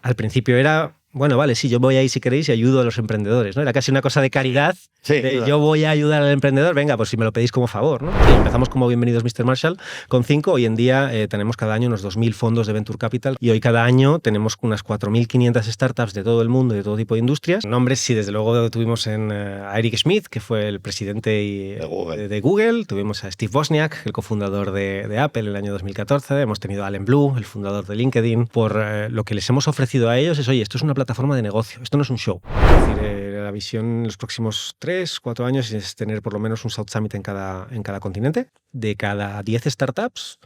al principio era, bueno, vale, sí, yo voy ahí si queréis y ayudo a los emprendedores, ¿no? Era casi una cosa de caridad, Sí, de claro. yo voy a ayudar al emprendedor, venga, pues si me lo pedís como favor, ¿no? Sí, empezamos como Bienvenidos Mr. Marshall con 5, hoy en día tenemos cada año unos 2.000 fondos de Venture Capital y hoy cada año tenemos unas 4.500 startups de todo el mundo, de todo tipo de industrias. Nombres, sí, desde luego tuvimos a Eric Schmidt, que fue el presidente de Google, tuvimos a Steve Wozniak, el cofundador de Apple en el año 2014, hemos tenido a Allen Blue, el fundador de LinkedIn. Por lo que les hemos ofrecido a ellos es, oye, esto es una plataforma de negocio, esto no es un show. Es decir, la visión en los próximos 3-4 años es tener por lo menos un South Summit en cada continente. De cada 10 startups,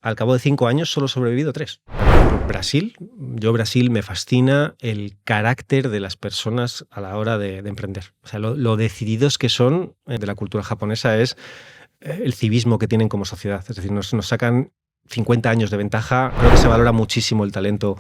al cabo de 5 años solo he sobrevivido 3. Brasil, Brasil me fascina el carácter de las personas a la hora de emprender. O sea, lo decididos que son de la cultura japonesa es el civismo que tienen como sociedad. Es decir, nos sacan 50 años de ventaja. Creo que se valora muchísimo el talento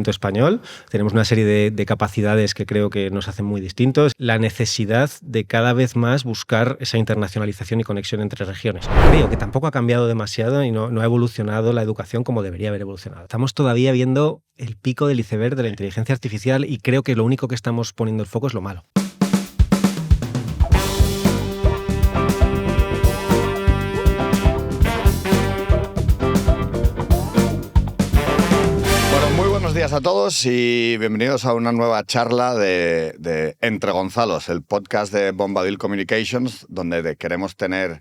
español. Tenemos una serie de capacidades que creo que nos hacen muy distintos. La necesidad de cada vez más buscar esa internacionalización y conexión entre regiones. Creo que tampoco ha cambiado demasiado y no ha evolucionado la educación como debería haber evolucionado. Estamos todavía viendo el pico del iceberg de la inteligencia artificial y creo que lo único que estamos poniendo el foco es lo malo. Buenos días a todos y bienvenidos a una nueva charla de Entre Gonzalos, el podcast de Bombadil Communications, donde queremos tener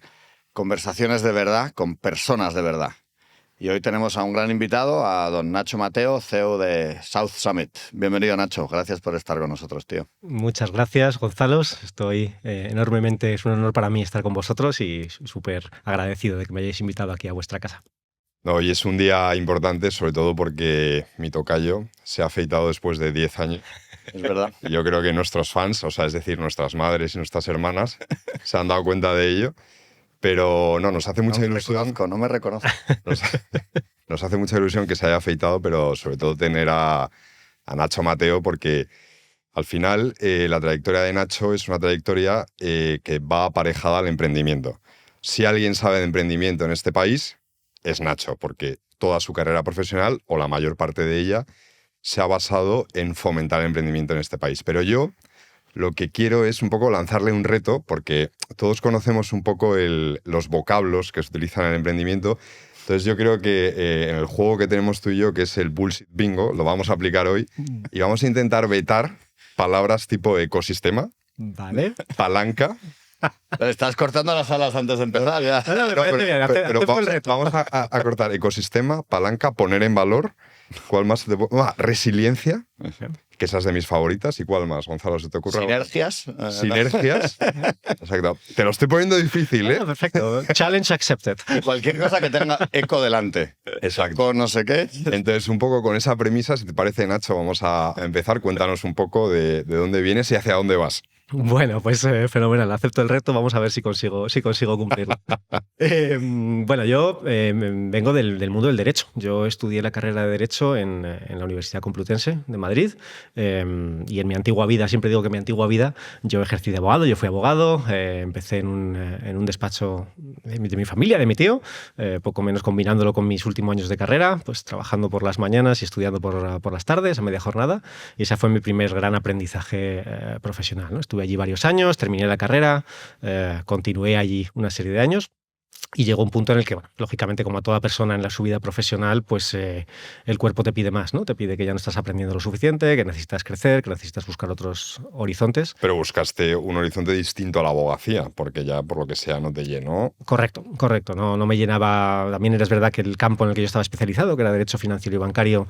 conversaciones de verdad con personas de verdad. Y hoy tenemos a un gran invitado, a don Nacho Mateo, CEO de South Summit. Bienvenido, Nacho. Gracias por estar con nosotros, tío. Muchas gracias, Gonzalos. Estoy enormemente, es un honor para mí estar con vosotros y súper agradecido de que me hayáis invitado aquí a vuestra casa. No, hoy es un día importante, sobre todo porque mi tocayo se ha afeitado después de 10 años. Es verdad. Y yo creo que nuestros fans, o sea, es decir, nuestras madres y nuestras hermanas, se han dado cuenta de ello. Pero no, nos hace mucha ilusión. No me reconozco. Nos hace mucha ilusión que se haya afeitado, pero sobre todo tener a Nacho Mateo, porque al final la trayectoria de Nacho es una trayectoria que va aparejada al emprendimiento. Si alguien sabe de emprendimiento en este país, es Nacho, porque toda su carrera profesional, o la mayor parte de ella, se ha basado en fomentar el emprendimiento en este país. Pero yo lo que quiero es un poco lanzarle un reto, porque todos conocemos un poco los vocablos que se utilizan en el emprendimiento. Entonces yo creo que en el juego que tenemos tú y yo, que es el Bullshit Bingo, lo vamos a aplicar hoy y vamos a intentar vetar palabras tipo ecosistema, ¿vale? Palanca. Pero estás cortando las alas antes de empezar ya. Pero vamos a cortar ecosistema, palanca, poner en valor. ¿Cuál más? Resiliencia, que esa es de mis favoritas. ¿Y cuál más, Gonzalo, se te ocurre? Sinergias. Sinergias. Exacto. Te lo estoy poniendo difícil, ¿eh? Perfecto. Challenge accepted. Cualquier cosa que tenga eco delante. Exacto. Con no sé qué. Entonces, un poco con esa premisa, si te parece, Nacho, vamos a empezar. Cuéntanos un poco de dónde vienes y hacia dónde vas. Bueno, pues fenomenal. Acepto el reto. Vamos a ver si consigo cumplirlo. Bueno, yo vengo del mundo del derecho. Yo estudié la carrera de Derecho en la Universidad Complutense de Madrid y en mi antigua vida, siempre digo que en mi antigua vida, yo ejercí de abogado, yo fui abogado, empecé en un despacho de mi familia, de mi tío, poco menos combinándolo con mis últimos años de carrera, pues trabajando por las mañanas y estudiando por las tardes, a media jornada, y ese fue mi primer gran aprendizaje profesional, ¿no? Estuve allí varios años, terminé la carrera, continué allí una serie de años y llegó un punto en el que, bueno, lógicamente, como a toda persona en su vida profesional, pues el cuerpo te pide más, ¿no? Te pide que ya no estás aprendiendo lo suficiente, que necesitas crecer, que necesitas buscar otros horizontes. Pero buscaste un horizonte distinto a la abogacía, porque ya, por lo que sea, no te llenó. Correcto. No me llenaba. También es verdad que el campo en el que yo estaba especializado, que era Derecho Financiero y Bancario,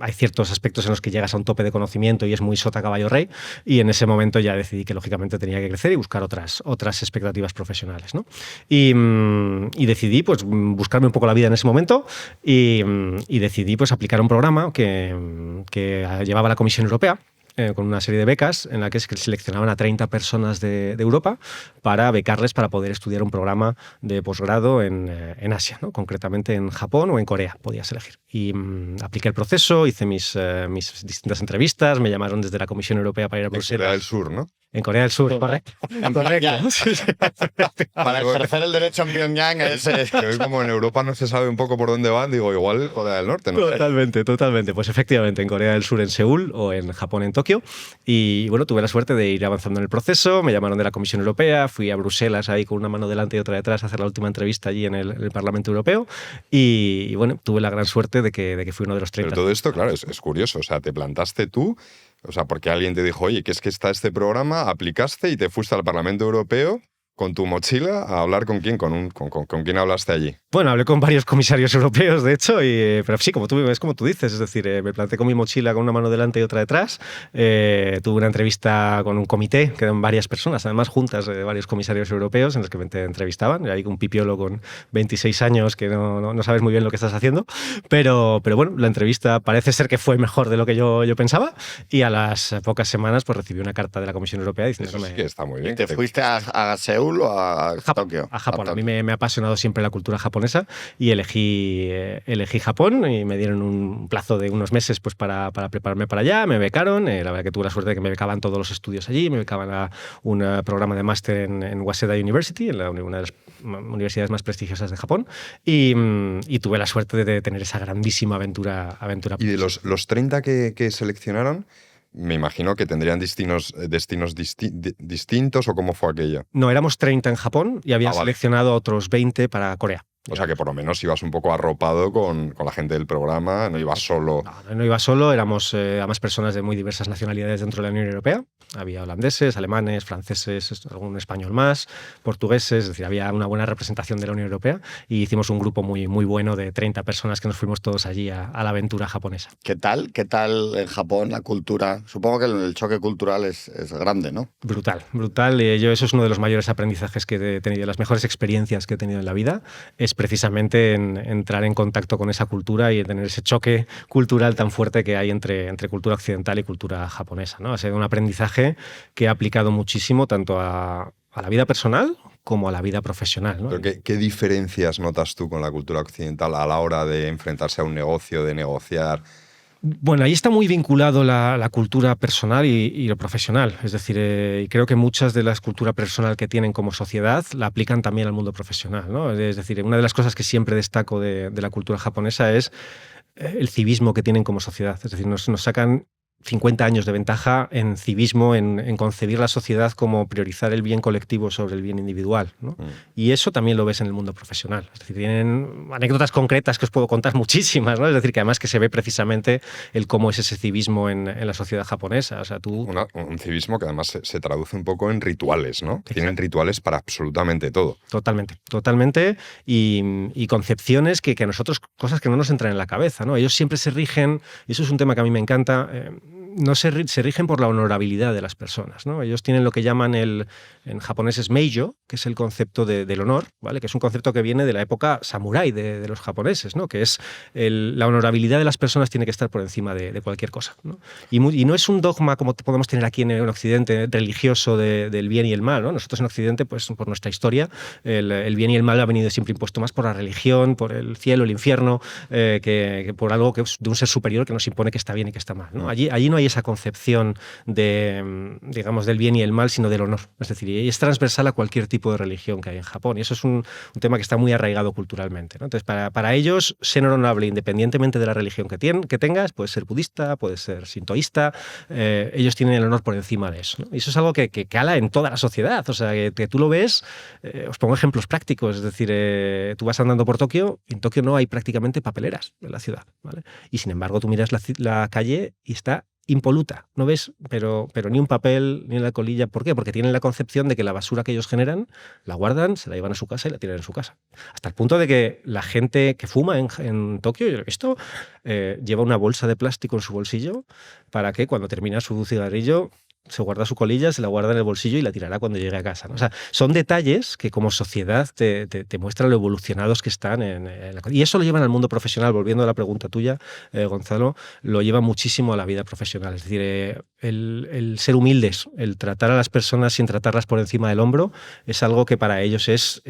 hay ciertos aspectos en los que llegas a un tope de conocimiento y es muy sota caballo rey, y en ese momento ya decidí que, lógicamente, tenía que crecer y buscar otras expectativas profesionales, ¿no? Y decidí pues buscarme un poco la vida en ese momento y decidí pues aplicar un programa que llevaba la Comisión Europea con una serie de becas en la que seleccionaban a 30 personas de Europa para becarles para poder estudiar un programa de posgrado en Asia, ¿no? Concretamente en Japón o en Corea, podías elegir. Y apliqué el proceso, hice mis distintas entrevistas, me llamaron desde la Comisión Europea para ir a Bruselas. Corea del Sur, ¿no? En Corea del Sur, correcto. Correcto. Para ejercer el derecho en Pyongyang es... Que hoy como en Europa no se sabe un poco por dónde van, digo, igual Corea del Norte, ¿no? Totalmente. Pues efectivamente, en Corea del Sur en Seúl o en Japón en Tokio. Y bueno, tuve la suerte de ir avanzando en el proceso, me llamaron de la Comisión Europea, fui a Bruselas ahí con una mano delante y otra detrás a hacer la última entrevista allí en el Parlamento Europeo. Y bueno, tuve la gran suerte de que fui uno de los 30. Pero todo esto, claro, es curioso. O sea, te plantaste tú, o sea, porque alguien te dijo, oye, que es que está este programa, aplicaste y te fuiste al Parlamento Europeo con tu mochila a hablar con quién, con quién hablaste allí. Bueno, hablé con varios comisarios europeos, de hecho, pero sí, como tú dices, es decir, me planté con mi mochila con una mano delante y otra detrás. Tuve una entrevista con un comité, que eran varias personas, además juntas, varios comisarios europeos en los que me entrevistaban. Y hay un pipiolo con 26 años que no sabes muy bien lo que estás haciendo, pero bueno, la entrevista parece ser que fue mejor de lo que yo pensaba, y a las pocas semanas pues recibí una carta de la Comisión Europea diciendo Eso sí que está muy bien. ¿Y te fuiste a Seúl o a Tokio? A Japón. A mí me ha apasionado siempre la cultura japonesa y elegí Japón, y me dieron un plazo de unos meses pues para prepararme para allá. Me becaron, la verdad que tuve la suerte de que me becaban todos los estudios allí, me becaban a un programa de máster en Waseda University, en una de las universidades más prestigiosas de Japón, y tuve la suerte de tener esa grandísima aventura. Y de los 30 que seleccionaron, me imagino que tendrían destinos distintos, ¿o cómo fue aquello? No, éramos 30 en Japón y había seleccionado a otros 20 para Corea. O sea que por lo menos ibas un poco arropado con la gente del programa, no ibas solo. No iba solo, éramos además personas de muy diversas nacionalidades dentro de la Unión Europea. Había holandeses, alemanes, franceses, algún español más, portugueses, es decir, había una buena representación de la Unión Europea, y hicimos un grupo muy, muy bueno de 30 personas que nos fuimos todos allí a la aventura japonesa. ¿Qué tal en Japón la cultura? Supongo que el choque cultural es grande, ¿no? Brutal. Eso es uno de los mayores aprendizajes que he tenido, las mejores experiencias que he tenido en la vida, es precisamente en entrar en contacto con esa cultura y en tener ese choque cultural tan fuerte que hay entre cultura occidental y cultura japonesa, ¿no? Ha sido un aprendizaje que he aplicado muchísimo tanto a la vida personal como a la vida profesional, ¿no? ¿Pero qué diferencias notas tú con la cultura occidental a la hora de enfrentarse a un negocio, de negociar? Bueno, ahí está muy vinculado la cultura personal y lo profesional. Es decir, creo que muchas de las culturas personal que tienen como sociedad la aplican también al mundo profesional, ¿no? Es decir, una de las cosas que siempre destaco de la cultura japonesa es el civismo que tienen como sociedad. Es decir, nos sacan 50 años de ventaja en civismo, en concebir la sociedad como priorizar el bien colectivo sobre el bien individual, ¿no? Y eso también lo ves en el mundo profesional. Es decir, tienen anécdotas concretas que os puedo contar muchísimas, ¿no? Es decir, que además que se ve precisamente el cómo es ese civismo en la sociedad japonesa. O sea, un civismo que además se traduce un poco en rituales, ¿no? Exacto. Tienen rituales para absolutamente todo. Totalmente. Y concepciones que a nosotros, cosas que no nos entran en la cabeza, ¿no? Ellos siempre se rigen, y eso es un tema que a mí me encanta, no se rigen por la honorabilidad de las personas, ¿no? Ellos tienen lo que llaman en japonés es meijo, que es el concepto del honor, ¿vale? Que es un concepto que viene de la época samurái de los japoneses, ¿no? Que es la honorabilidad de las personas tiene que estar por encima de cualquier cosa, ¿no? Y no es un dogma como podemos tener aquí en Occidente, religioso del bien y el mal, ¿no? Nosotros en Occidente, pues por nuestra historia, el bien y el mal ha venido siempre impuesto más por la religión, por el cielo, el infierno, que por algo que es de un ser superior que nos impone que está bien y que está mal, ¿no? Allí no hay esa concepción digamos, del bien y el mal, sino del honor. Es decir, y es transversal a cualquier tipo de religión que hay en Japón. Y eso es un tema que está muy arraigado culturalmente, ¿no? Entonces, para ellos, ser honorable independientemente de la religión que tengas, puedes ser budista, puedes ser sintoísta, ellos tienen el honor por encima de eso, ¿no? Y eso es algo que cala en toda la sociedad. O sea, que tú lo ves, os pongo ejemplos prácticos. Es decir, tú vas andando por Tokio, y en Tokio no hay prácticamente papeleras en la ciudad, ¿vale? Y sin embargo, tú miras la calle y está impoluta, no ves, pero ni un papel ni en la colilla. ¿Por qué? Porque tienen la concepción de que la basura que ellos generan la guardan, se la llevan a su casa y la tiran en su casa. Hasta el punto de que la gente que fuma en Tokio, yo lo he visto, lleva una bolsa de plástico en su bolsillo para que cuando termina su cigarrillo se guarda su colilla, se la guarda en el bolsillo y la tirará cuando llegue a casa, ¿no? O sea, son detalles que como sociedad te muestran lo evolucionados que están y eso lo llevan al mundo profesional. Volviendo a la pregunta tuya, Gonzalo, lo lleva muchísimo a la vida profesional. Es decir, el ser humildes, el tratar a las personas sin tratarlas por encima del hombro, es algo que para ellos es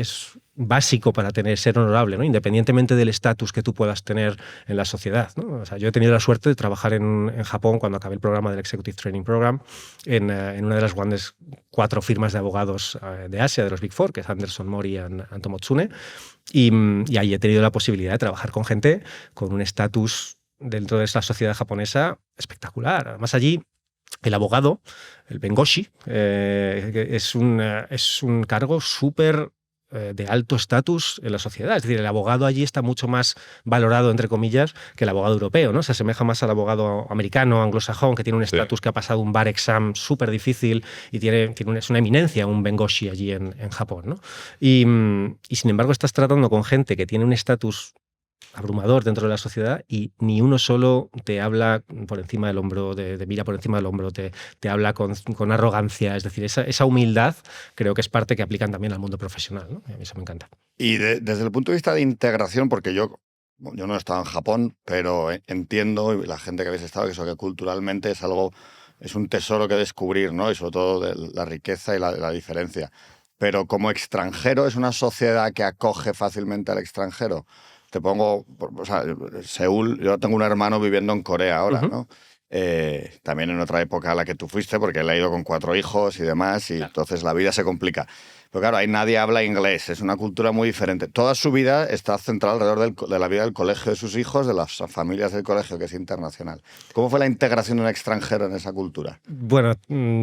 básico para ser honorable, ¿no? Independientemente del estatus que tú puedas tener en la sociedad, ¿no? O sea, yo he tenido la suerte de trabajar en Japón cuando acabé el programa del Executive Training Program en una de las grandes 4 firmas de abogados de Asia, de los Big Four, que es Anderson, Mori y Tomotsune, y ahí he tenido la posibilidad de trabajar con gente con un estatus dentro de esa sociedad japonesa espectacular. Además, allí el abogado, el bengoshi, es un cargo súper de alto estatus en la sociedad. Es decir, el abogado allí está mucho más valorado, entre comillas, que el abogado europeo, ¿no? Se asemeja más al abogado americano, anglosajón, que tiene un estatus que ha pasado un bar exam súper difícil y es una eminencia, un bengoshi allí en Japón, ¿no? Y sin embargo estás tratando con gente que tiene un estatus abrumador dentro de la sociedad y ni uno solo te habla por encima del hombro, te mira por encima del hombro, te habla con arrogancia. Es decir, esa humildad creo que es parte que aplican también al mundo profesional, ¿no? Y a mí eso me encanta. Y desde el punto de vista de integración, porque yo no he estado en Japón, pero entiendo, y la gente que habéis estado, que eso que culturalmente es un tesoro que descubrir, ¿no? Y sobre todo de la riqueza y la diferencia. Pero como extranjero, ¿es una sociedad que acoge fácilmente al extranjero? Te pongo, o sea, Seúl, yo tengo un hermano viviendo en Corea ahora, ¿no? También en otra época a la que tú fuiste, porque él ha ido con 4 hijos y demás, y entonces la vida se complica. Pero claro, ahí nadie habla inglés, es una cultura muy diferente. Toda su vida está centrada alrededor de la vida del colegio de sus hijos, de las familias del colegio, que es internacional. ¿Cómo fue la integración de un extranjero en esa cultura? Bueno,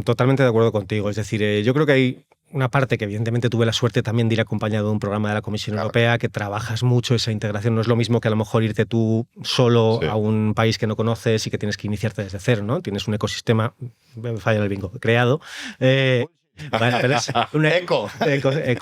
totalmente de acuerdo contigo. Es decir, yo creo que hay una parte que evidentemente tuve la suerte también de ir acompañado de un programa de la Comisión Europea, que trabajas mucho esa integración. No es lo mismo que a lo mejor irte tú solo a un país que no conoces y que tienes que iniciarte desde cero, ¿no? Tienes un ecosistema, me falla el bingo, creado. Bueno, pero es Eco,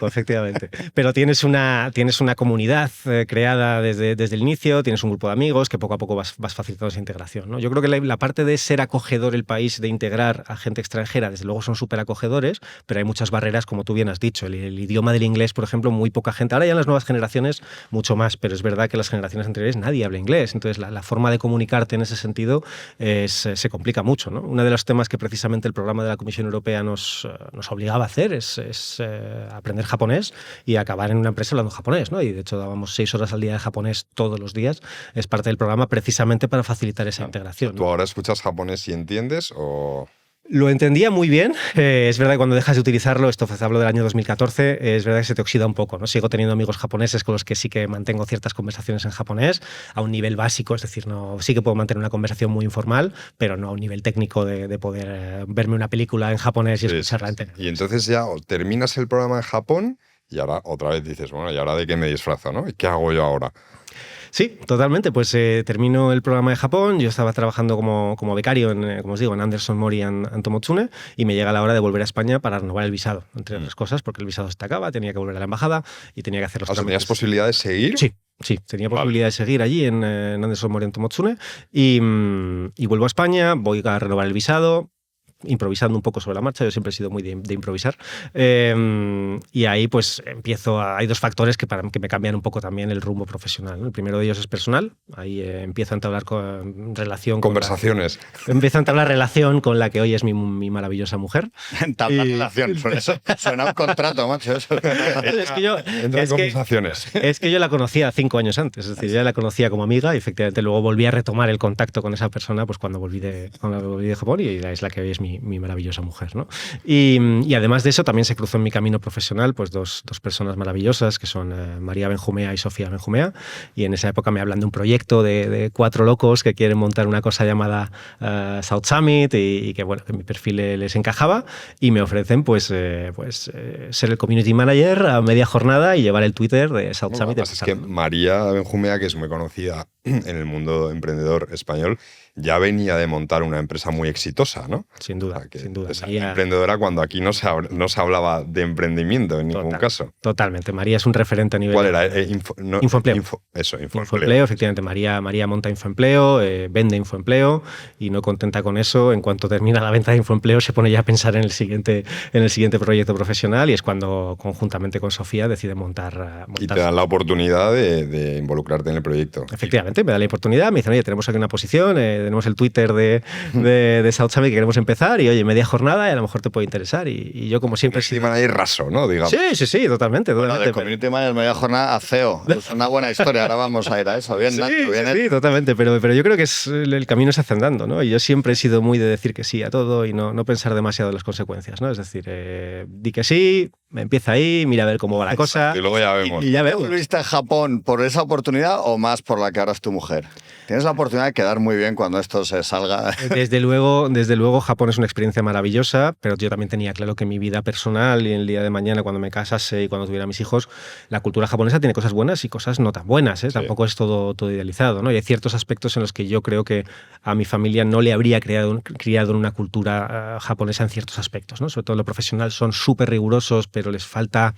efectivamente. Pero tienes una comunidad creada desde el inicio, tienes un grupo de amigos que poco a poco vas facilitando esa integración, ¿no? Yo creo que la parte de ser acogedor el país, de integrar a gente extranjera, desde luego son súper acogedores, pero hay muchas barreras, como tú bien has dicho. El idioma del inglés, por ejemplo, muy poca gente. Ahora ya en las nuevas generaciones mucho más, pero es verdad que las generaciones anteriores nadie habla inglés. Entonces la forma de comunicarte en ese sentido se complica mucho, ¿no? Uno de los temas que precisamente el programa de la Comisión Europea nos obligaba a hacer es aprender japonés y acabar en una empresa hablando japonés, ¿no? Y de hecho dábamos 6 horas al día de japonés todos los días. Es parte del programa precisamente para facilitar esa integración, ¿Tú ¿no? ahora escuchas japonés y entiendes o...? Lo entendía muy bien. Es verdad que cuando dejas de utilizarlo, esto hablo del año 2014, es verdad que se te oxida un poco, ¿no? Sigo teniendo amigos japoneses con los que sí que mantengo ciertas conversaciones en japonés a un nivel básico, es decir, sí que puedo mantener una conversación muy informal, pero no a un nivel técnico de poder verme una película en japonés y escucharla entera. Y entonces ya terminas el programa en Japón y ahora otra vez dices, bueno, ¿y ahora de qué me disfrazo, no? ¿Y qué hago yo ahora? Sí, totalmente. Pues termino el programa de Japón. Yo estaba trabajando como becario, como os digo, en Anderson, Mori y Tomotsune, y me llega la hora de volver a España para renovar el visado, entre otras cosas, porque el visado se acaba, tenía que volver a la embajada y tenía que hacer los trámites. ¿Tenías posibilidad de seguir? Sí, tenía posibilidad de seguir allí en Anderson, Mori y Tomotsune, y vuelvo a España, voy a renovar el visado, improvisando un poco sobre la marcha. Yo siempre he sido muy de improvisar, y ahí pues hay 2 factores que me cambian un poco también el rumbo profesional, ¿no? El primero de ellos es personal. Ahí empiezo a entablar Conversaciones. Empiezo a entablar relación con la que hoy es mi maravillosa mujer. Entablar relación, eso suena un contrato, macho. Eso. Es que yo la conocía 5 años antes, es decir, ya la conocía como amiga y efectivamente luego volví a retomar el contacto con esa persona pues cuando volví de Japón, y es la que hoy es mi maravillosa mujer, ¿no? Y además de eso también se cruzó en mi camino profesional pues dos personas maravillosas que son María Benjumea y Sofía Benjumea, y en esa época me hablan de un proyecto de 4 locos que quieren montar una cosa llamada South Summit y que bueno, que mi perfil les encajaba, y me ofrecen ser el community manager a media jornada y llevar el Twitter de South Summit. Es que María Benjumea, que es muy conocida en el mundo emprendedor español, ya venía de montar una empresa muy exitosa, ¿no? Sin duda, sin duda. Es emprendedora cuando aquí no se hablaba de emprendimiento en ningún caso. Totalmente. María es un referente a nivel... ¿Cuál era? Infoempleo. Infoempleo, efectivamente. María monta Infoempleo, vende Infoempleo, y no contenta con eso, en cuanto termina la venta de Infoempleo se pone ya a pensar en el siguiente proyecto profesional, y es cuando conjuntamente con Sofía decide montar y te dan la oportunidad de involucrarte en el proyecto. Efectivamente. pregunté, me da la oportunidad, me dicen, oye, tenemos aquí una posición, tenemos el Twitter de South Summit que queremos empezar y, oye, media jornada y a lo mejor te puede interesar. Y yo, como siempre... Community manager raso, ¿no? Digamos. Sí, totalmente. Bueno, de community manager media jornada a CEO. Es una buena historia, ahora vamos a ir a eso. Bien, Sí, Nacho, bien sí, totalmente, pero yo creo que el camino se hace andando, ¿no? Y yo siempre he sido muy de decir que sí a todo y no pensar demasiado en las consecuencias, ¿no? Es decir, di que sí, empieza ahí, mira a ver cómo va la cosa. Y luego ya vemos. Y ya vemos. ¿Volviste a Japón por esa oportunidad o más por la que ahora es tu mujer? Tienes la oportunidad de quedar muy bien cuando esto se salga. Desde luego, Japón es una experiencia maravillosa, pero yo también tenía claro que mi vida personal y el día de mañana, cuando me casase y cuando tuviera mis hijos, la cultura japonesa tiene cosas buenas y cosas no tan buenas, ¿eh? Sí. Tampoco es todo idealizado, ¿no? Y hay ciertos aspectos en los que yo creo que a mi familia no le habría criado en una cultura japonesa en ciertos aspectos, ¿no? Sobre todo en lo profesional son súper rigurosos, pero les falta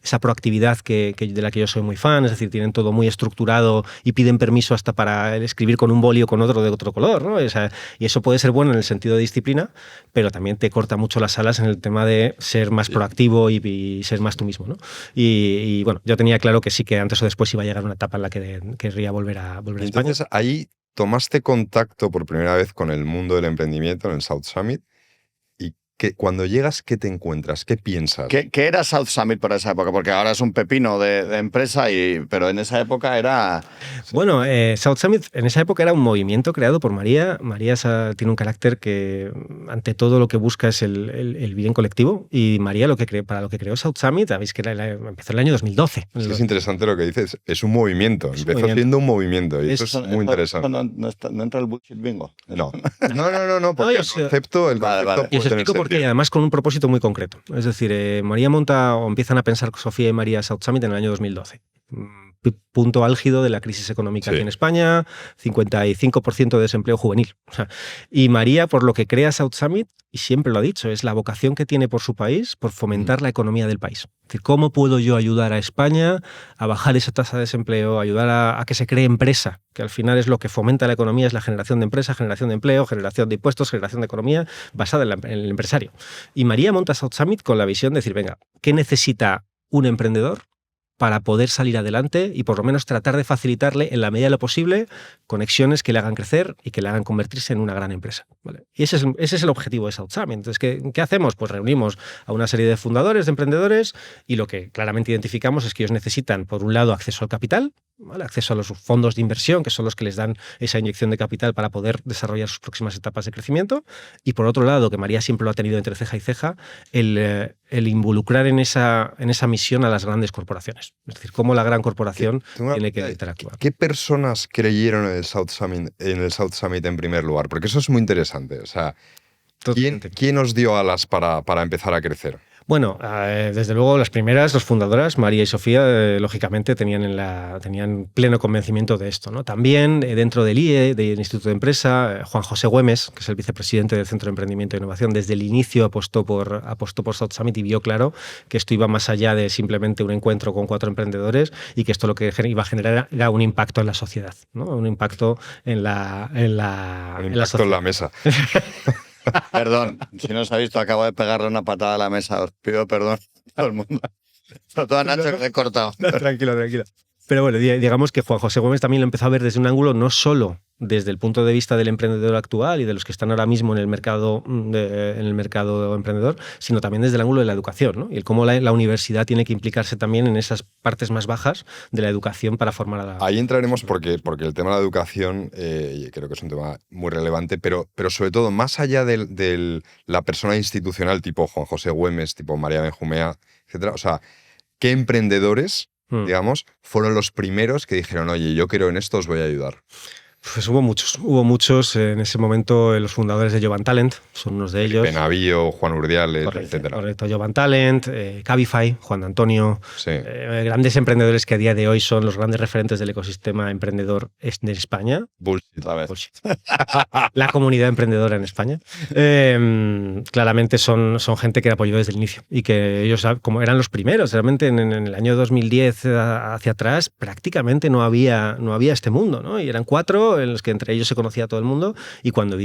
esa proactividad de la que yo soy muy fan, es decir, tienen todo muy estructurado y piden permiso hasta para escribir con un boli o con otro de otro color, ¿no? O sea, y eso puede ser bueno en el sentido de disciplina, pero también te corta mucho las alas en el tema de ser más proactivo y ser más tú mismo, ¿no? Y bueno, yo tenía claro que sí, que antes o después iba a llegar una etapa en la que querría volver a España. Entonces, ahí tomaste contacto por primera vez con el mundo del emprendimiento en el South Summit. Cuando llegas, ¿qué te encuentras? ¿Qué piensas? ¿Qué era South Summit por esa época? Porque ahora es un pepino de empresa, pero en esa época era... Bueno, South Summit en esa época era un movimiento creado por María. María tiene un carácter que ante todo lo que busca es el bien colectivo, y María para lo que creó South Summit, sabéis que empezó en el año 2012. Es interesante lo que dices, es un movimiento, empezó siendo un movimiento y eso es muy interesante. ¿No entra el bullshit bingo? No, porque el concepto... Y os explico por qué, y además con un propósito muy concreto. Es decir, María monta o empiezan a pensar Sofía y María South Summit en el año 2012. Punto álgido de la crisis económica aquí en España, 55% de desempleo juvenil. O sea, y María, por lo que crea South Summit, y siempre lo ha dicho, es la vocación que tiene por su país, por fomentar la economía del país. Es decir, ¿cómo puedo yo ayudar a España a bajar esa tasa de desempleo, ayudar a que se cree empresa? Que al final es lo que fomenta la economía, es la generación de empresa, generación de empleo, generación de impuestos, generación de economía basada en el empresario. Y María monta South Summit con la visión de decir, venga, ¿qué necesita un emprendedor para poder salir adelante y por lo menos tratar de facilitarle en la medida de lo posible conexiones que le hagan crecer y que le hagan convertirse en una gran empresa? ¿Vale? Y ese es el objetivo de South Summit. Entonces, ¿qué hacemos? Pues reunimos a una serie de fundadores, de emprendedores, y lo que claramente identificamos es que ellos necesitan, por un lado, acceso al capital, ¿vale? Acceso a los fondos de inversión, que son los que les dan esa inyección de capital para poder desarrollar sus próximas etapas de crecimiento, y por otro lado, que María siempre lo ha tenido entre ceja y ceja, el involucrar en esa misión a las grandes corporaciones. Es decir, cómo la gran corporación tiene que interactuar. ¿Qué personas creyeron en el South Summit en primer lugar? Porque eso es muy interesante. O sea, ¿quién os dio alas para empezar a crecer? Bueno, desde luego las primeras, las fundadoras, María y Sofía, lógicamente tenían pleno convencimiento de esto, ¿no? También dentro del IE, del Instituto de Empresa, Juan José Güemes, que es el vicepresidente del Centro de Emprendimiento e Innovación, desde el inicio apostó por South Summit y vio claro que esto iba más allá de simplemente un encuentro con 4 emprendedores y que esto lo que iba a generar era un impacto en la sociedad, ¿no? Un impacto en la sociedad. En la mesa. Perdón, si no os ha visto, acabo de pegarle una patada a la mesa. Os pido perdón a todo el mundo. Sobre todo a Nacho, que le he cortado. No, tranquilo. Pero bueno, digamos que Juan José Gómez también lo empezó a ver desde un ángulo no solo desde el punto de vista del emprendedor actual y de los que están ahora mismo en el mercado emprendedor, sino también desde el ángulo de la educación, ¿no? Y el cómo la universidad tiene que implicarse también en esas partes más bajas de la educación para formar a la... Ahí entraremos porque el tema de la educación creo que es un tema muy relevante, pero sobre todo, más allá de la persona institucional tipo Juan José Güemes, tipo María Benjumea, etcétera, o sea, ¿qué emprendedores, digamos, fueron los primeros que dijeron, oye, yo quiero en esto, os voy a ayudar? Pues hubo muchos en ese momento. Los fundadores de Jovan Talent son unos de ellos. Penavío, Juan Urdiales, etcétera. Correcto, Jovan Talent, Cabify, Juan Antonio, sí. Grandes emprendedores que a día de hoy son los grandes referentes del ecosistema emprendedor de España. Bullshit. La comunidad emprendedora en España. Claramente son gente que apoyó desde el inicio y que ellos, como eran los primeros, realmente en el año 2010 hacia atrás prácticamente no había este mundo, ¿no? Y eran 4 mundo, en los que entre ellos se conocía a todo el mundo, y cuando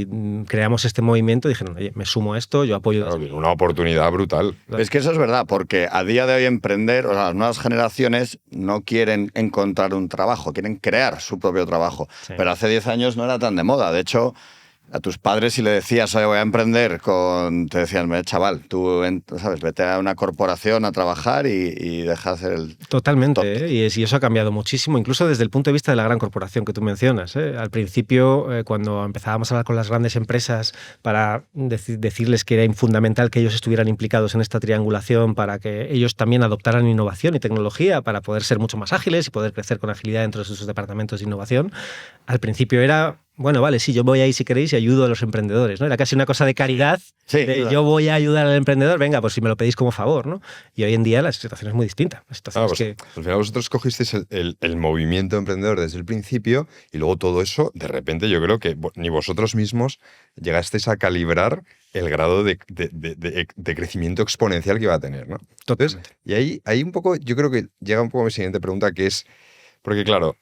creamos este movimiento dijeron, oye, me sumo a esto, yo apoyo. Claro, una oportunidad brutal. Es que eso es verdad, porque a día de hoy emprender, o sea, las nuevas generaciones no quieren encontrar un trabajo, quieren crear su propio trabajo. Sí. Pero hace 10 años no era tan de moda. De hecho, a tus padres si le decías, oye, voy a emprender, te decían, chaval, tú, ¿sabes? Vete a una corporación a trabajar y deja de hacer el... Totalmente, y eso ha cambiado muchísimo, incluso desde el punto de vista de la gran corporación que tú mencionas. Al principio, cuando empezábamos a hablar con las grandes empresas para decirles que era fundamental que ellos estuvieran implicados en esta triangulación para que ellos también adoptaran innovación y tecnología para poder ser mucho más ágiles y poder crecer con agilidad dentro de sus departamentos de innovación, al principio era... Bueno, vale, sí, yo voy ahí si queréis y ayudo a los emprendedores, ¿no? Era casi una cosa de caridad, Sí, yo voy a ayudar al emprendedor, venga, pues si me lo pedís como favor, ¿no? Y hoy en día la situación es muy distinta. La situación es que... Al final vosotros cogisteis el movimiento emprendedor desde el principio y luego todo eso, de repente yo creo que ni vosotros mismos llegasteis a calibrar el grado de crecimiento exponencial que iba a tener, ¿no? Entonces, y ahí un poco, yo creo que llega un poco mi siguiente pregunta, que es, porque claro,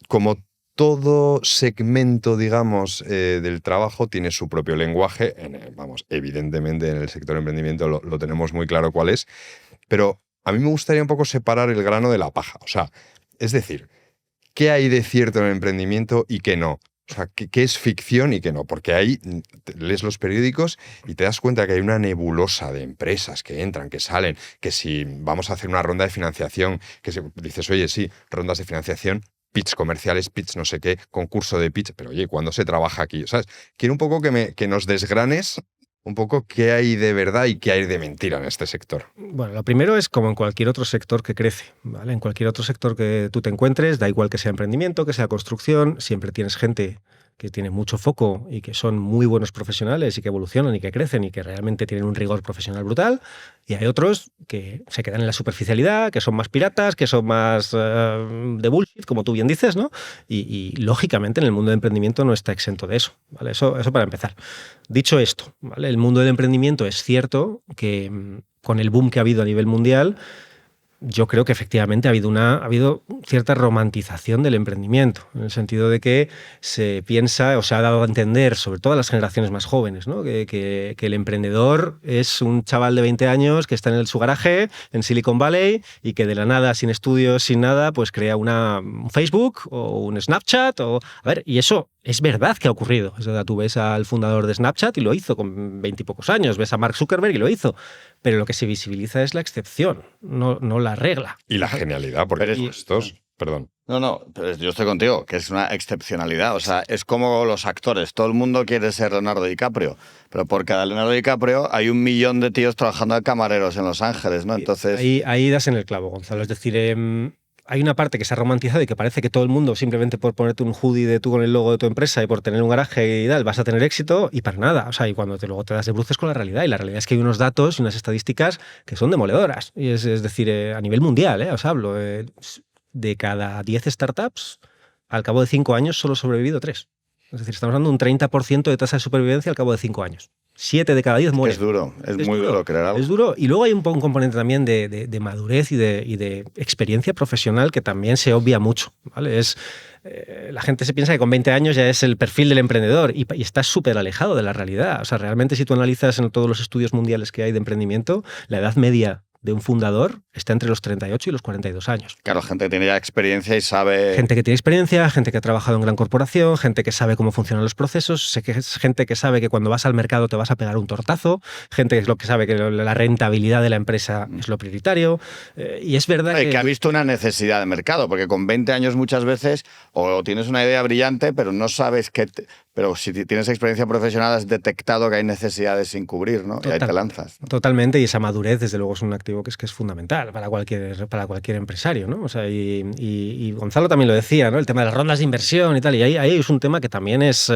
como todo segmento, digamos, del trabajo tiene su propio lenguaje. Evidentemente en el sector emprendimiento lo tenemos muy claro cuál es, pero a mí me gustaría un poco separar el grano de la paja. O sea, es decir, ¿qué hay de cierto en el emprendimiento y qué no? O sea, ¿qué es ficción y qué no? Porque ahí lees los periódicos y te das cuenta que hay una nebulosa de empresas que entran, que salen, que si vamos a hacer una ronda de financiación, que si dices, oye, sí, rondas de financiación, pitch comerciales, pitch no sé qué, concurso de pitch, pero oye, ¿cuándo se trabaja aquí? ¿Sabes? Quiero un poco que nos desgranes un poco qué hay de verdad y qué hay de mentira en este sector. Bueno, lo primero es como en cualquier otro sector que crece, ¿vale? En cualquier otro sector que tú te encuentres, da igual que sea emprendimiento, que sea construcción, siempre tienes gente que tiene mucho foco y que son muy buenos profesionales y que evolucionan y que crecen y que realmente tienen un rigor profesional brutal, y hay otros que se quedan en la superficialidad, que son más piratas, que son más de bullshit, como tú bien dices, ¿no? Y lógicamente en el mundo del emprendimiento no está exento de eso, ¿vale? Eso para empezar. Dicho esto, ¿vale? El mundo del emprendimiento es cierto que con el boom que ha habido a nivel mundial, yo creo que efectivamente ha habido cierta romantización del emprendimiento, en el sentido de que se piensa o se ha dado a entender, sobre todo a las generaciones más jóvenes, ¿no? que el emprendedor es un chaval de 20 años que está en su garaje en Silicon Valley y que de la nada, sin estudios, sin nada, pues crea un Facebook o un Snapchat. Y eso es verdad que ha ocurrido. Es verdad, tú ves al fundador de Snapchat y lo hizo con 20 y pocos años, ves a Mark Zuckerberg y lo hizo. Pero lo que se visibiliza es la excepción, no la regla. Y la genialidad, porque estos... Perdón. No, pero yo estoy contigo, que es una excepcionalidad. O sea, es como los actores. Todo el mundo quiere ser Leonardo DiCaprio, pero por cada Leonardo DiCaprio hay 1 millón de tíos trabajando de camareros en Los Ángeles, ¿no? Entonces... Ahí das en el clavo, Gonzalo. Es decir, hay una parte que se ha romantizado y que parece que todo el mundo, simplemente por ponerte un hoodie de tú con el logo de tu empresa y por tener un garaje y tal, vas a tener éxito, y para nada. O sea, y cuando luego te das de bruces con la realidad. Y la realidad es que hay unos datos y unas estadísticas que son demoledoras. Y es decir, a nivel mundial, os hablo, de cada 10 startups, al cabo de 5 años solo ha sobrevivido 3. Es decir, estamos hablando de un 30% de tasa de supervivencia al cabo de 5 años. 7 de cada 10 mueren. Es duro, es muy duro crear algo. Es duro, y luego hay un componente también de madurez y de experiencia profesional que también se obvia mucho, ¿vale? La gente se piensa que con 20 años ya es el perfil del emprendedor y está súper alejado de la realidad. O sea, realmente si tú analizas en todos los estudios mundiales que hay de emprendimiento, la edad media de un fundador está entre los 38 y los 42 años. Claro, gente que tiene ya experiencia y sabe... Gente que tiene experiencia, gente que ha trabajado en gran corporación, gente que sabe cómo funcionan los procesos, gente que sabe que cuando vas al mercado te vas a pegar un tortazo, gente que sabe que la rentabilidad de la empresa es lo prioritario. Y es verdad que ha visto una necesidad de mercado, porque con 20 años muchas veces o tienes una idea brillante, pero no sabes qué... Pero si tienes experiencia profesional has detectado que hay necesidades sin cubrir, ¿no? Y ahí te lanzas, ¿no? Totalmente, y esa madurez desde luego es un activo que es fundamental para cualquier empresario, ¿no? O sea, y Gonzalo también lo decía, ¿no? El tema de las rondas de inversión y tal, y ahí es un tema que también es